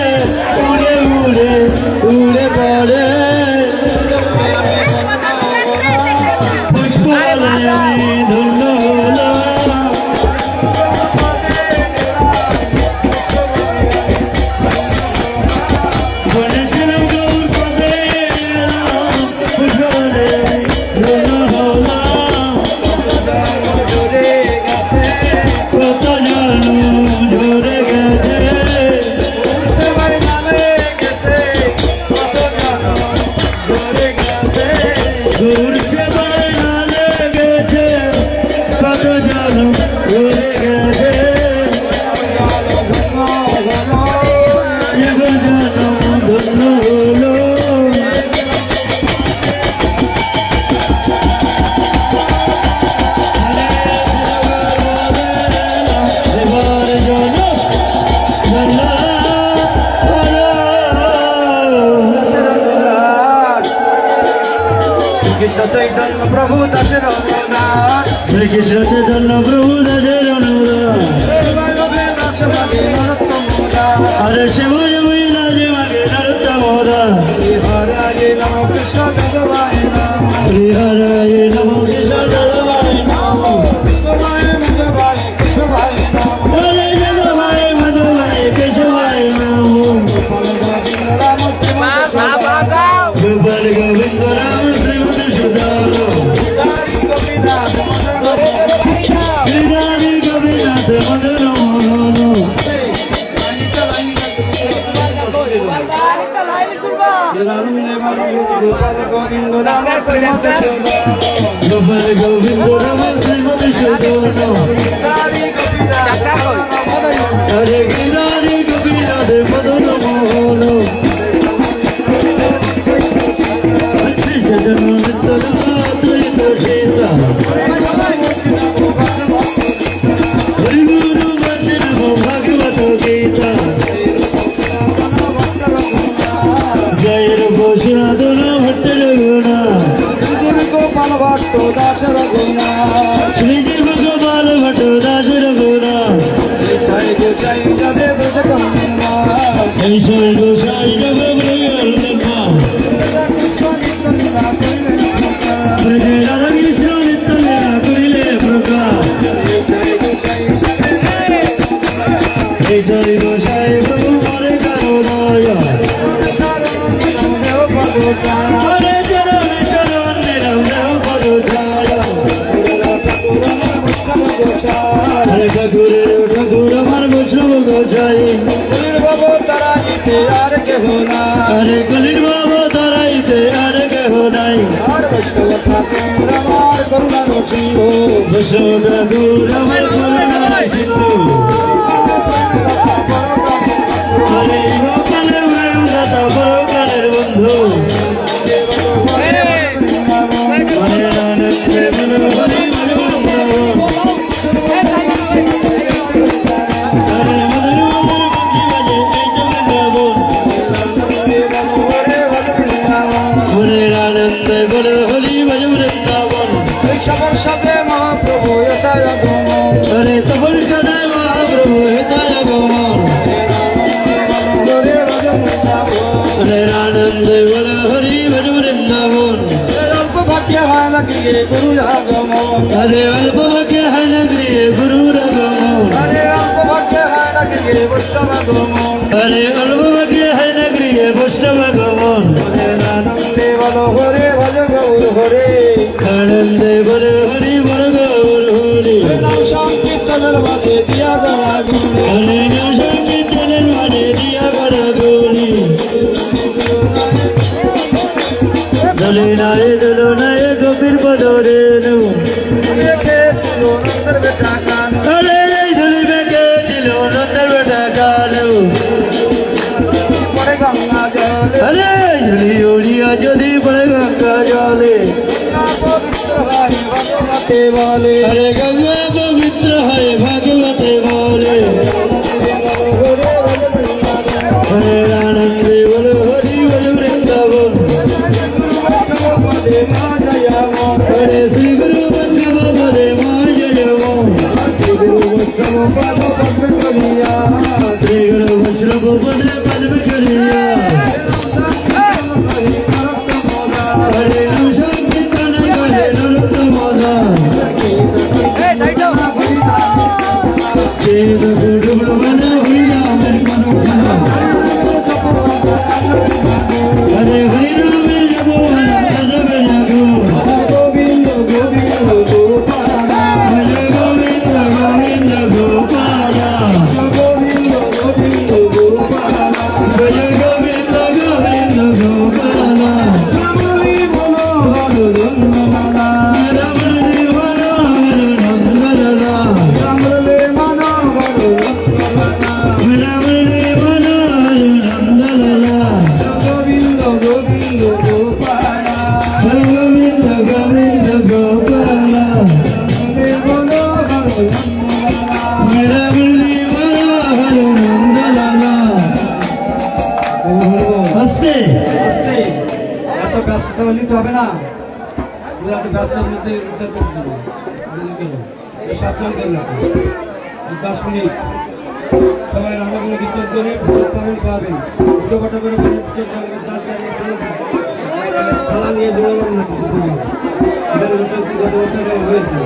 উড়ে উড়ে উড়ে পড়ে পুষ্পালয়ে আমি ধন্য হলাম বলেছিলাম গৌর পদে এলাম, পুষ্পালয়ে ধন্য হলাম কত জানু ঝরে গেছে গৌর সেবায় না লেগেছে কত জানু ঝরে গেছে এবার জানু ধন্য হলো এবার জানু ধন্য হলো কৃষ্ণ চৈতন্য প্রভু দাসের অনুদান শ্রীকৃষ্ণ চৈতন্য প্রভু দাসের অনুদান আরে শিব মহিলা যে মাগে নরোত্তম দান হরে নম কৃষ্ণ দেবায় নম শ্রী হরে নম কৃষ্ণ দেবায় নম হরে জগভাই মধুভাই কেশভাই নম গোপাল গোবিন্দ রাম শ্রীমতি সুদান শ্রীরানী গোপীনাথ মদন মোহন গোবিন্দ রাম গোপাল গোবিন্দ রাম শ্রীমতি সুদান হরে গিরারি গোপীনাথ মদন মোহন শ্রী চৈতন্য নিত্যানন্দ সীতা হরি গুরু বৈষ্ণব ভাগবত গীতা জয়ের বসুনাথন ভট্টের গুণা গোপাল ভট্ট দাসের গুণা শ্রীজীব গোপাল ভট্ট দাসের গুণা জয় দেব জগন্না এই সই গোসাই জগ মৃগল দেখা রাধা কৃষ্ণ নিত্য লীলা করিলে প্রকাশ এই জয় গোসাই প্রভু মরে কারো দয়া হরে চরণ চরণ নিরম দেহ পদ ছায়া হরে ঠাকুরের ঠাকুর আমার বৈষ্ণব গোসাই হরে কলির বাবা তারাইতে আর কেহ নাই বৈষ্ণব ঠাকুর আমার করুণা সিন্ধু হরে গোপালে দাতা পরকালের বন্ধু হরে আনন্দে মন হরি বৃন্দাবন হরে মধুর মধুর বংশী বাজে এই তো বৃন্দাবন হরে আনন্দে বলে হরি ভজ বৃন্দাবন সবার সাথে মহাপ্রভু হরে তপন সদায় মহাপ্রভু হেতায় আগমন হরে আনন্দে বলে হরি ভজ বৃন্দাবন অল্প ভাগ্য হয় নাকি গুরু আগমন হরে অল্প ভাগ্যে হয় না গৃহে গুরুর আগমন অল্প ভাগ্য হয় নাকি বৈষ্ণব আগমন আরে অলবাকে হয় নগরী বৈষ্ণব আগমন আনন্দে বলো হরে ভজ গৌর হরে আনন্দে বলে হরি বল গৌর হরি নাম সংকীর্তনের মাঝে দিয়া গড়া গুণে হরে নাম সংকীর্তনের মানে দিয়া করা গৌরী দোলনায় গোপীর পদরে নৌ দেখেছিল নন্দর বেটা কান আরে এই ধুলি বেঁকে ছিল নন্দের বেটা কালো পরে গঙ্গা জলে আরে এই ধুলি উড়িয়া যদি পড়ে গঙ্গা জলে পবিত্র ভাই ভগবতে বলে আরে গঙ্গা পবিত্র হয় ভাগবতে বলে হরে ভজ বৃন্দাবন হরে আনন্দে বলে হরি বলে বৃন্দাবন পদে মা জয়ামন হরে শ্রী গুরু বৈষ্ণব পদে মা জয় মন গুরু বৈষ্ণব পাদ পদ্ম করিয়া শ্রী গুরু বৈষ্ণব পদে পদ্ম করিয়া হরে নাম সংকীর্তন করে নরোত্তম দাস হরে হরি রামের জপ রাজবে লাগো গোবিন্দ গোবিন্দ গোপালা হরে গোবিন্দ গোবিন্দ গোপালা গোবিন্দ গোবিন্দ গোপালা হরে গোবিন্দ গোবিন্দ গোপালা রামলি মনোহর রঙ্গমালা রামলি মনোহর নন্দলালা রামলে মনোহর রঙ্গমালা রামলি মনোহর নন্দলালা গোবিন্দ গোবিন্দ গোপালা হরে গোবিন্দ গোবিন্দ গোপালা রামলে মনোহর রঙ্গমালা রামলি মনোহর নন্দলালা আস্তে এত ব্যস্ত হলে তো হবে না এত ব্যস্ত মধ্যে উত্তর করে দেবো সাবধান করে রাখো 10 মিনিট সবাই রান্নাগুলো কীর্তন করে পাবেন পাবেন উল্টো পাটা করে থালা নিয়ে দৌড়াবেন না এখানে গত বছরে হয়েছে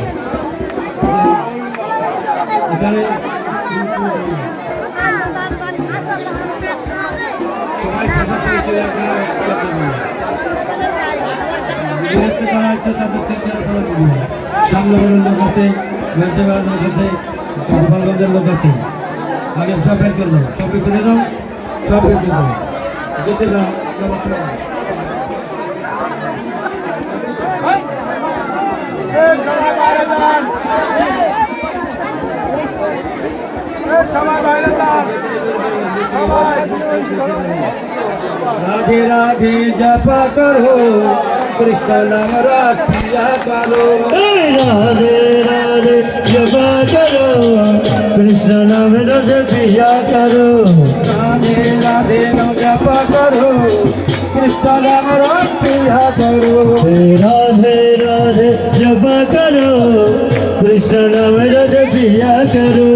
এখানে সবাই খাসা করে চলে আপনারা যারা আছে তাদের থেকে সামনে লোক আছে মেজবাড়ার লোক আছে গোপালগঞ্জের লোক আছে আগে সব বের করে দাও সব বের করে দাও সব বের করে দাও যেতে দাও राधे राधे जपा करो कृष्ण नाम राधिया करो राधे राधे जपा करो कृष्ण नाम रज पिया करो राधे राधे नाम जपा करो कृष्ण नाम राधिया करो राधे राधे जपा करो कृष्ण नाम रज पिया करो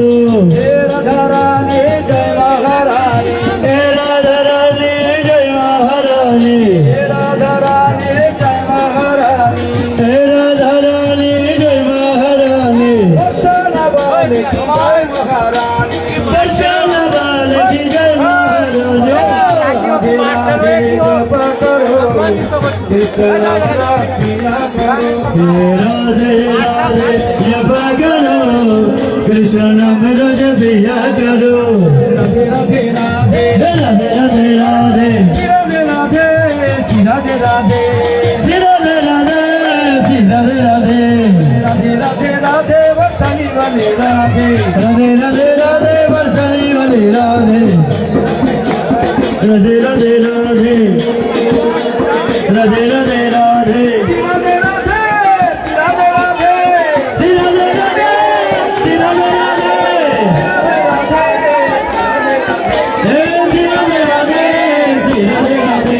हे राधा रानी जय महारानी हे राधा रानी जय महारानी हे राधा रानी जय महारानी हे राधा रानी जय महारानी दर्शन वाले समाय महारानी दर्शन वाले की जय महारानी राधे राधे जपा करो कृष्ण नाम राधिया करो राधे राधे जपा करो कृष्ण नाम रज पिया करो राधे राधे राधे राधे राधे राधे राधे राधे राधे राधे राधे राधे राधे राधे राधे राधे राधे वसनी वाले राधे राधे राधे राधे बरसाने वाले राधे राधे राधे राधे राधे राधे राधे राधे राधे राधे राधे राधे राधे राधे राधे राधे राधे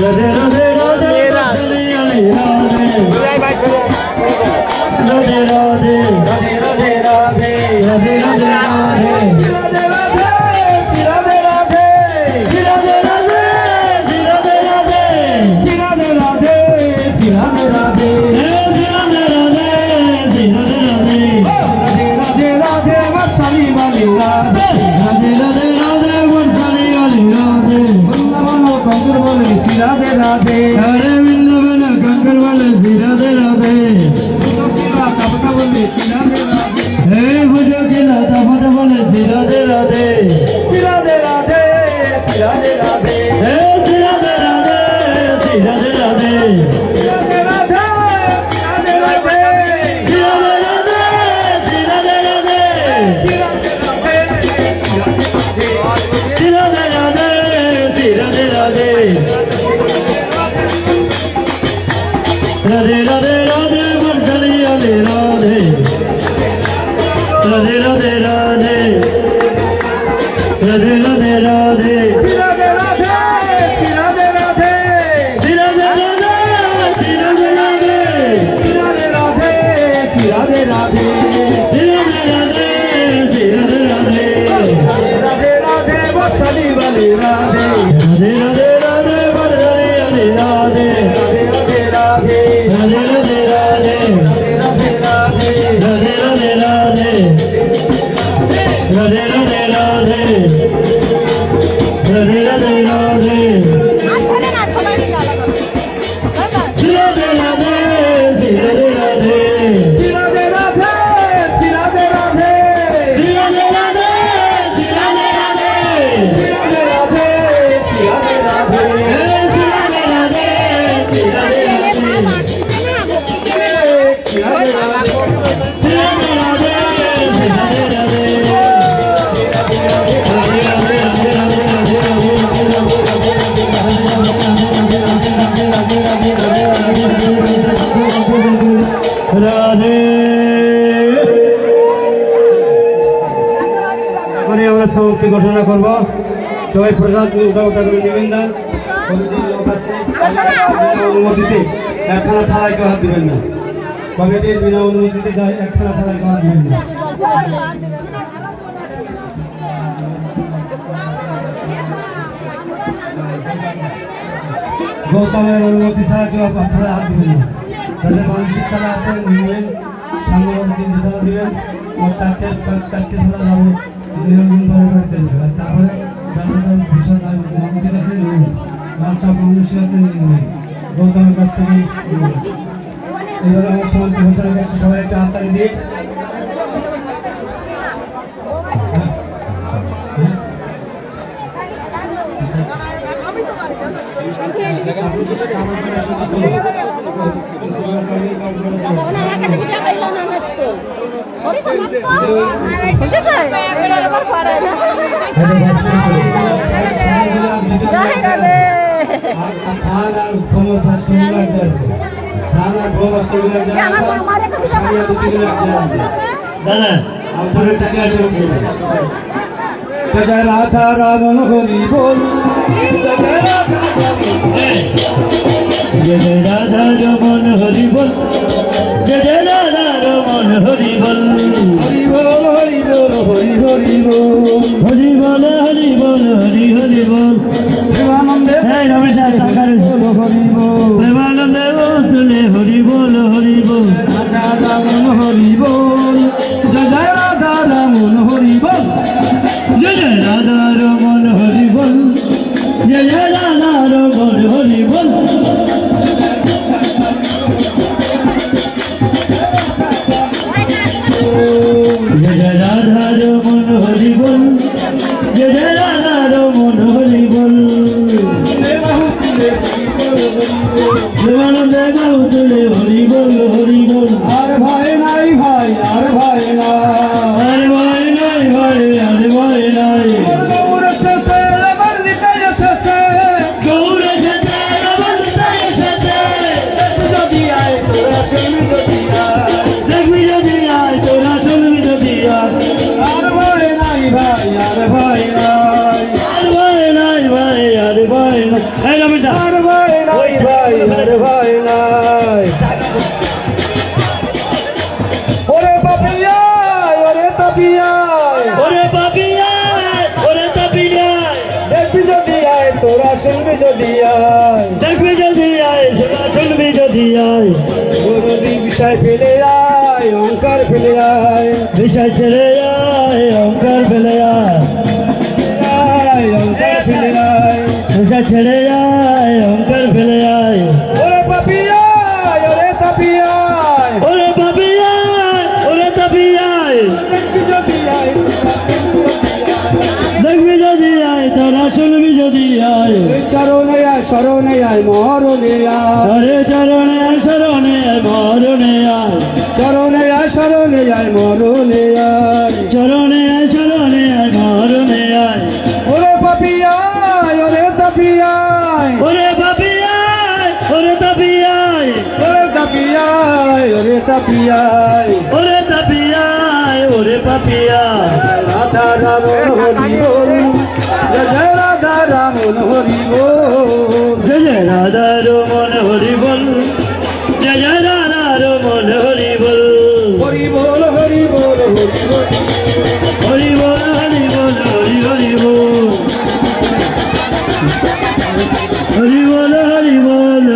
রাধে রাধে রাধে রাধে রাধে রাধে রাধে রাধে রাধে রাধে হরে বৃন্দাবন কঙ্কর বলে রাধে রাধে কথা বললে রাধে রাধে হে ভুজো কিলা তাপত বলে রাধে রাধে রাধে রাধে রাধে রাধে হে রাধে রাধে রাধে রাধে রাধে রাধে রাধে রাধে राधे राधे राधे वर्धनी राधे राधे राधे राधे राधे राधे राधे राधे राधे राधे राधे राधे राधे राधे राधे राधे बसली वाली राधे राधे राधे राधे राधे राधे এখনই আমরা সমাপ্তি ঘোষণা করব। সবাই প্রসাদ উঠা উঠা করে নেবেন না। কমিটির লোক আছে, বিনা অনুমতিতে একখানা থালায় কেউ হাত দিবেন না। কমিটির বিনা অনুমতিতে একখানা থালায় কেউ হাত দিবেন না। গৌতমের অনুমতি ছাড়া কেউ থালায় হাত দিবেন না। তাদের মানসিক খেলা আছে নিবেন, সামনে তিনটে থালা দিবেন, চারটে থালা যাবে নিরঞ্জন বাড়িতে আর তারপরে ভীষণ মামুদের কাছে নেবেন, লালসা মানুষের কাছে নিয়ে নেবেন, গৌতমের কাছ থেকে নেবেন। এইভাবে আমার সমাজকে ঘোষণা করছে। সবাই একটা হাততালি দিয়ে ধান আর গম শনিবার দেওয়া ধান আর গম শনিবার দেওয়া সারিয়া দুটি করে দাদা আপনার টাকা এসেছে জয় রাধা রামন হরি বল जय राधा रमन हरि बोल, जय राधा रमन हरि बोल, হরি বল হরি বল হরি হরি বল हरि बोल हरि बोल हरि हरि बोल। প্রেমানন্দে जय रमेश হরি বল प्रेमानंद बोले हरि बोल हरि बोल। রাধা রামন হরি বল জয় রাধা রামন হরি বল जय राधा रमन हरि बोल, जय राधा रमन हरि बोल। जय राधा रमन हरि बोल, जय राधा रमन हरि बोल। प्रेमानंद गाउतले हरि बोल हरि बोल। আর ভাই নাই ভাই আর ভাই না अरे भाई नहीं भाई अरे भाई नहीं গৌর শেষে আমার নিতে এসেছে गौर जते अवंता यशते যদি আয় তোরা শুনি যদি আয় देखबी যদি আয় তোরা শুনবি যদি আয়। আর ভাই নাই ভাই আর ভাই নাই अरे भाई नहीं भाई अरे भाई नहीं। এই রবিটা আর ভাই আয় নদী বিষয় ফেলে আয় অহংকার ফেলে আয় বিষয় ছেড়ে আয় অহংকার ফেলে আয় অহংকার ফেলে আয় বিষয় ছেড়ে আয় অহংকার ফেলে আয় ওরে পাপি আয় ওরে তাপি আয় ওরে পাপি আয় ওরে তাপি আয় দেখবি যদি আয় দেখবি যদি আয় তোরা শুনবি যদি আয় চরণে আয় শরণে আয় মরণে আয় হরে চরণে আয় শরণে আয় মরণে আয় চরণে আয় শরণে আয় মরণে আয় চরণে আয় শরণে আয় মরণে আয় ওরে পাপি আয় ওরে তাপি আয় ওরে পাপি আয় ওরে তাপি আয় ওরে তাপি আয় ওরে তাপি আয় ওরে তাপি আয় ওরে পাপি আয় রাধা রামন হরি বল জয় রাধা রামন হরি বল জয় জয় রাধা রমন হরি বল জয় জয় রাধা রমন হরি বল হরি বল হরি বল হরি বল হরি বল হরি বল হরি হরি বল হরি বল হরি বল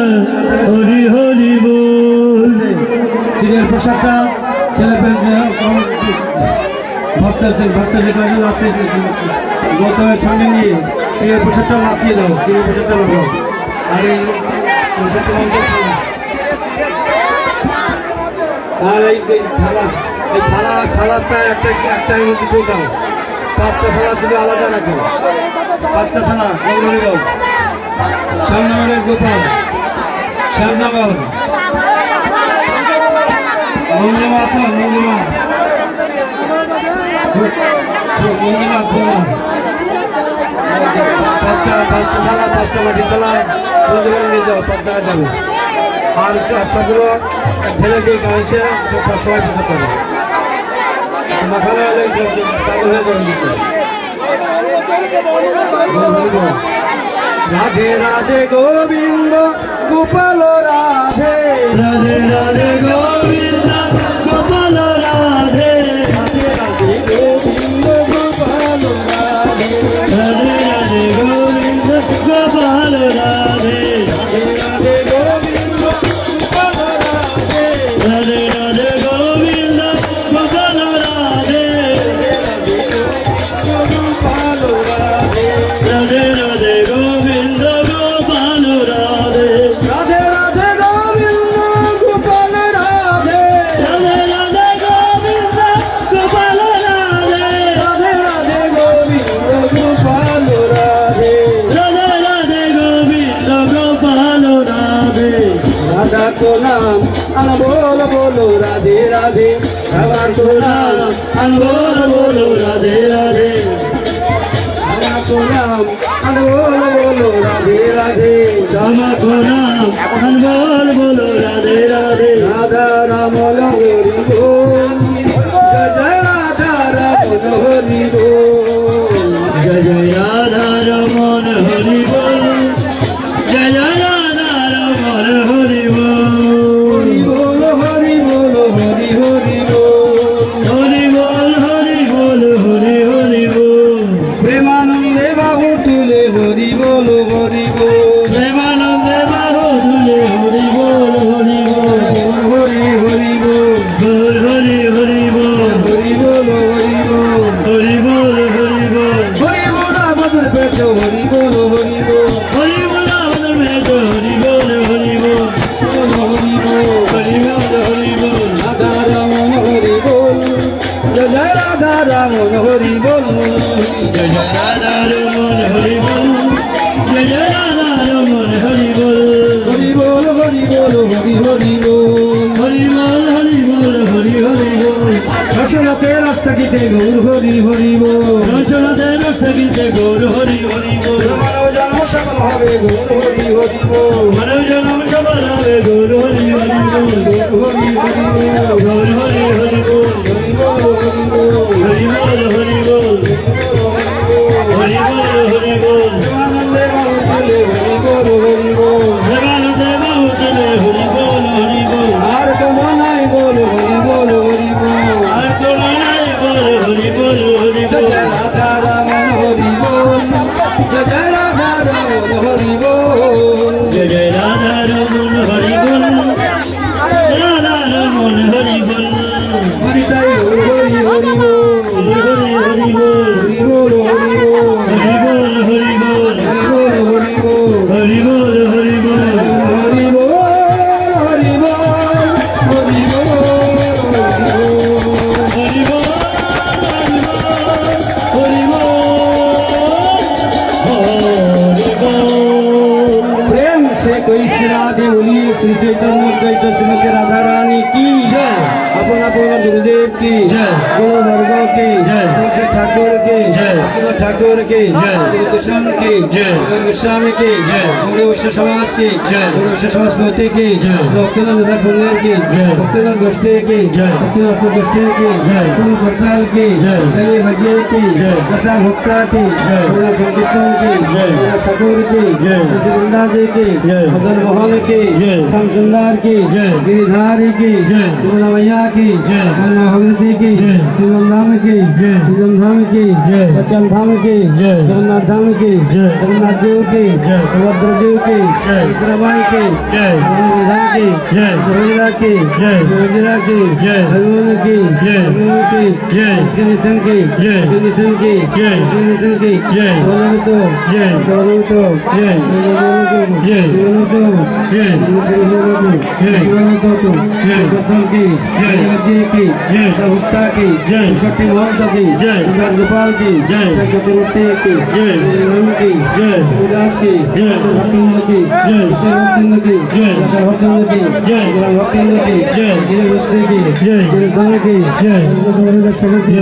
হরি হরি বল সিরিয়াল পোশাকটা ছেলে ভক্তের কাছে আছে গৌতমের সঙ্গে নিয়ে সিরিয়াল পোশাকটা লাফিয়ে দাও সিরিয়াল পোশাকটা লাগাও আর এই পোশাকটা আর এই থালাটা একটা মধ্যে দাও 5টা থালা শুধু আলাদা রাখো 5টা থালা অগ্রণী দাও শ্যামনগরের গোপাল শ্যামনগর মঙ্গিমা আছে মঙ্গিমা পাঁচটা থালা 5টা মাটির থালা নিয়ে যাও 5 জায়গায় যাবে আর সবগুলো ঢেলে দিয়ে গাড়িছে সবাই পোশাক করে মাখানো হলে চালু হয়ে যাবে রাধে রাধে গোবিন্দ গোপাল রাধে রাধে রাধে গোবিন্দ গোপাল রাধে রাধে রাধে গোবিন্দ গোপাল রাধে রাধে রাধে গোবিন্দ গোপাল রাধে রাধে গোবিন্দ গোপাল রাধে রাধে রাধে গোবিন্দ গোপাল রাধে গোপাল রাধে রাধে রাধে গোবিন্দ গোপাল রাধে রাধে রাধে গোবিন্দ গোপাল রাধে রাধে রাধে গোবিন্দ গোপাল রাধে রাধে রাধে গোবিন্দ গোপাল রাধে রাধে রাধে গোবিন্দ গোপাল রাধে রাধা তো নাম বল বলো রাধে রাধে রাধা তো নাম আনবল বলো রাধে রাধে রাধা তো নাম বল বলো রাধে রাধে রামা নাম আনবল বলো রাধে রাধে রাধা রাম হরি বল জয় জয় রাধা রাম হরি বল জয় জয় রাধা রমন হরি বল জয় জয় রাধা রমন হরি বল হরি বল হরি বল হরি হরি বল হরি বল হরি বল হরি হরি বল প্রেমানন্দে বাবু তুলে হরি বল হরি বল প্রেমানন্দে বাহু তুলে হরি বল হরি বল হরি হরি বল হরি হরি বল হরি বল হরি বল হরি বল হরি বল হরি বল আমাদের পেট হরি বল হরি বল হরি বল আমাদের মেয়ে হরি বল হরি বল হরি বল হরি বল হরি বল রাধা রামন হরি বল জয় জয় রাধা রামন হরি বল জয় জয় রাধা রমন হরি বল জয় জয় রাধা রমন হরি বল হরি বল হরি বল হরি হরি বল হরি বল হরি বল হরি হরি বল রসনাতে রাস্তাটিতে গৌর হরি হরি বল রচনাতে রসগীতে গৌর হরি হরি বল মানব জন্ম সফল হবে গৌর হরি হরি বল মানব জনম সফল হবে গৌর হরি হরি বল হরি হরি বল গৌর হরি হরি বল হরি বল হরি বল হরি বল হরি বল হরি বল আনন্দে বাবু তুলে হরি বল হরি বল দেবানন্দে বাহু তুলে হরি বল হরি বল আর কোনো নাই বল হরি বল হরি বল আর কোনো নাই বল হরি বল হরি বল রাধা রামন হরি বল জয় রাধা রামন হরি বল জয় জয় রাধা রমন হরি বল শ্রী চৈতন্য চৈত শ্রীমতী রাধা রানী কি জয়। আপন আপন গুরুদেব কি জয়। গুরু বর্গ কি জয়। তুলসী ঠাকুর কি জয়। ঠাকুর কি জয়। গুরু কৃষ্ণ কি জয়। গুরু গোস্বামী কি জয়। গুরু বৈশ্য সমাজ কি জয়। গুরু বৈশ্য সমাজপতি কি জয়। ভক্তিনাথ দাদা পুণ্যের কি জয়। ভক্তিনাথ গোষ্ঠী কি জয়। ভক্তিনাথ গোষ্ঠী কি জয়। কোন করতাল কি জয়। দেবী ভজিয়ে কি জয়। কথা ভক্তা কি জয়। গুরু সংকীর্তন কি জয়। গুরু ঠাকুর কি জয়। বৃন্দা जी की जय। मदन मोहन की जय। श्याम सुंदर की जय। गिरिधारी की जय। यमुना मैया की जय। गंगा भगवती की जय। शिवम धाम की जय। शिवम धाम की जय। बचन धाम की जय। जगन्नाथ धाम की जय। जगन्नाथ देव की जय। भद्र देव की जय। रुद्रमाई की जय। विधान की जय। जोगिरा की जय। जोगिरा की जय। भगवान की जय। भगवान की जय। कृष्ण की जय। कृष्ण की जय। कृष्ण की जय। बोलो तो जय। बोलो तो जय। जय। जय। गोपाल की जय। चतुर्थी की जय। राम की जय। शिवदास की जय। भक्तिंद्र की जय। भक्तिंद्र की जय। भक्तिंद्र की जय। भक्तिंद्र की जय। गिरिवस्त्री की जय। गिरिधाम की जय। की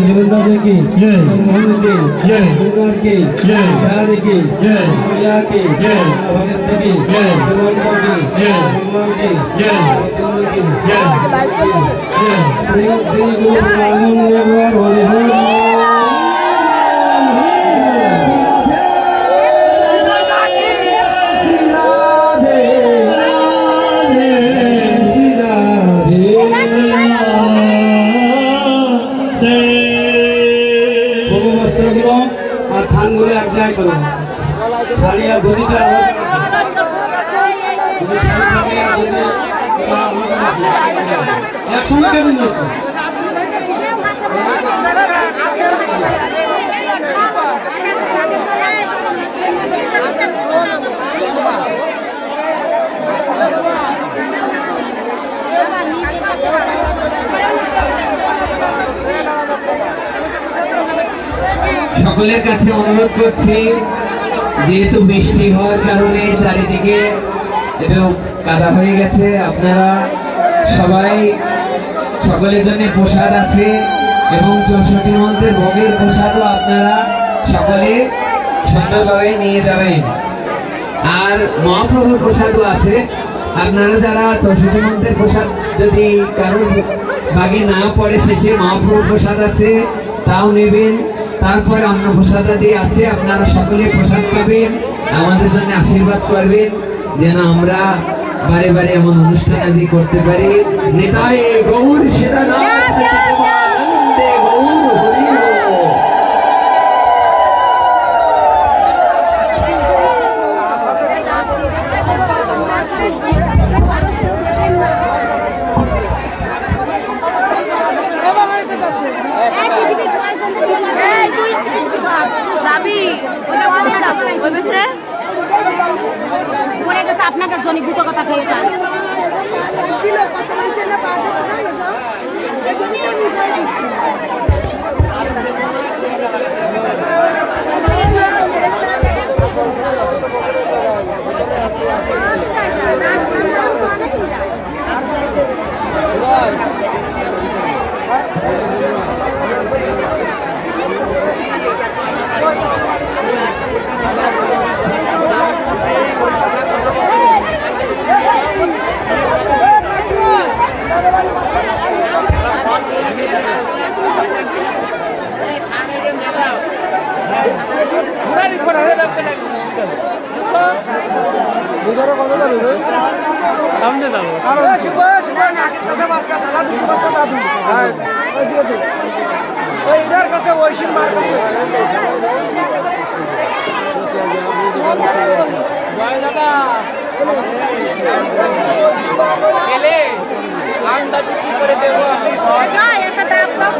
जीवनदा जी की जय। मोहन की जय। कुमार की जय। बिहार की जय। पूजा की जय। भगत की जय। भगवंत की जय। हनुमान की जय। भक्तिंद्र की जय। जय। श्री श्री गुरु नारायण देव हरि हरि আর থানগুলি এক জায়গায় করবো শাড়ি আর ধুতিটা আলাদা যদি শাড়ি থাকে আর ধুতি একসঙ্গে কেন নিয়েছো সকলের কাছে অনুরোধ করছি, যেহেতু বৃষ্টি হওয়ার কারণে চারিদিকে একটু কাদা হয়ে গেছে, আপনারা সবাই সকলের জন্য প্রসাদ আছে এবং 64 মন্ত্রের ভোগের প্রসাদও আপনারা সকলে সুন্দরভাবে নিয়ে যাবেন। আর মহাপ্রভুর প্রসাদও আছে, আপনারা যারা 64 মন্ত্রের প্রসাদ যদি কারোর ভাগে না পড়ে, শেষে মহাপ্রভুর প্রসাদ আছে, তাও নেবেন। তারপর অন্ন প্রসাদাদি আছে, আপনারা সকলে প্রসাদ পাবেন, আমাদের জন্য আশীর্বাদ করবেন যেন আমরা বারে বারে এমন অনুষ্ঠান আদি করতে পারি। নিতাই গৌর শিরানাথ প্রেমানন্দে গৌর হরি বল। আপনাকে জনি দুটো কথা খেয়ে যান একটা দাম দাও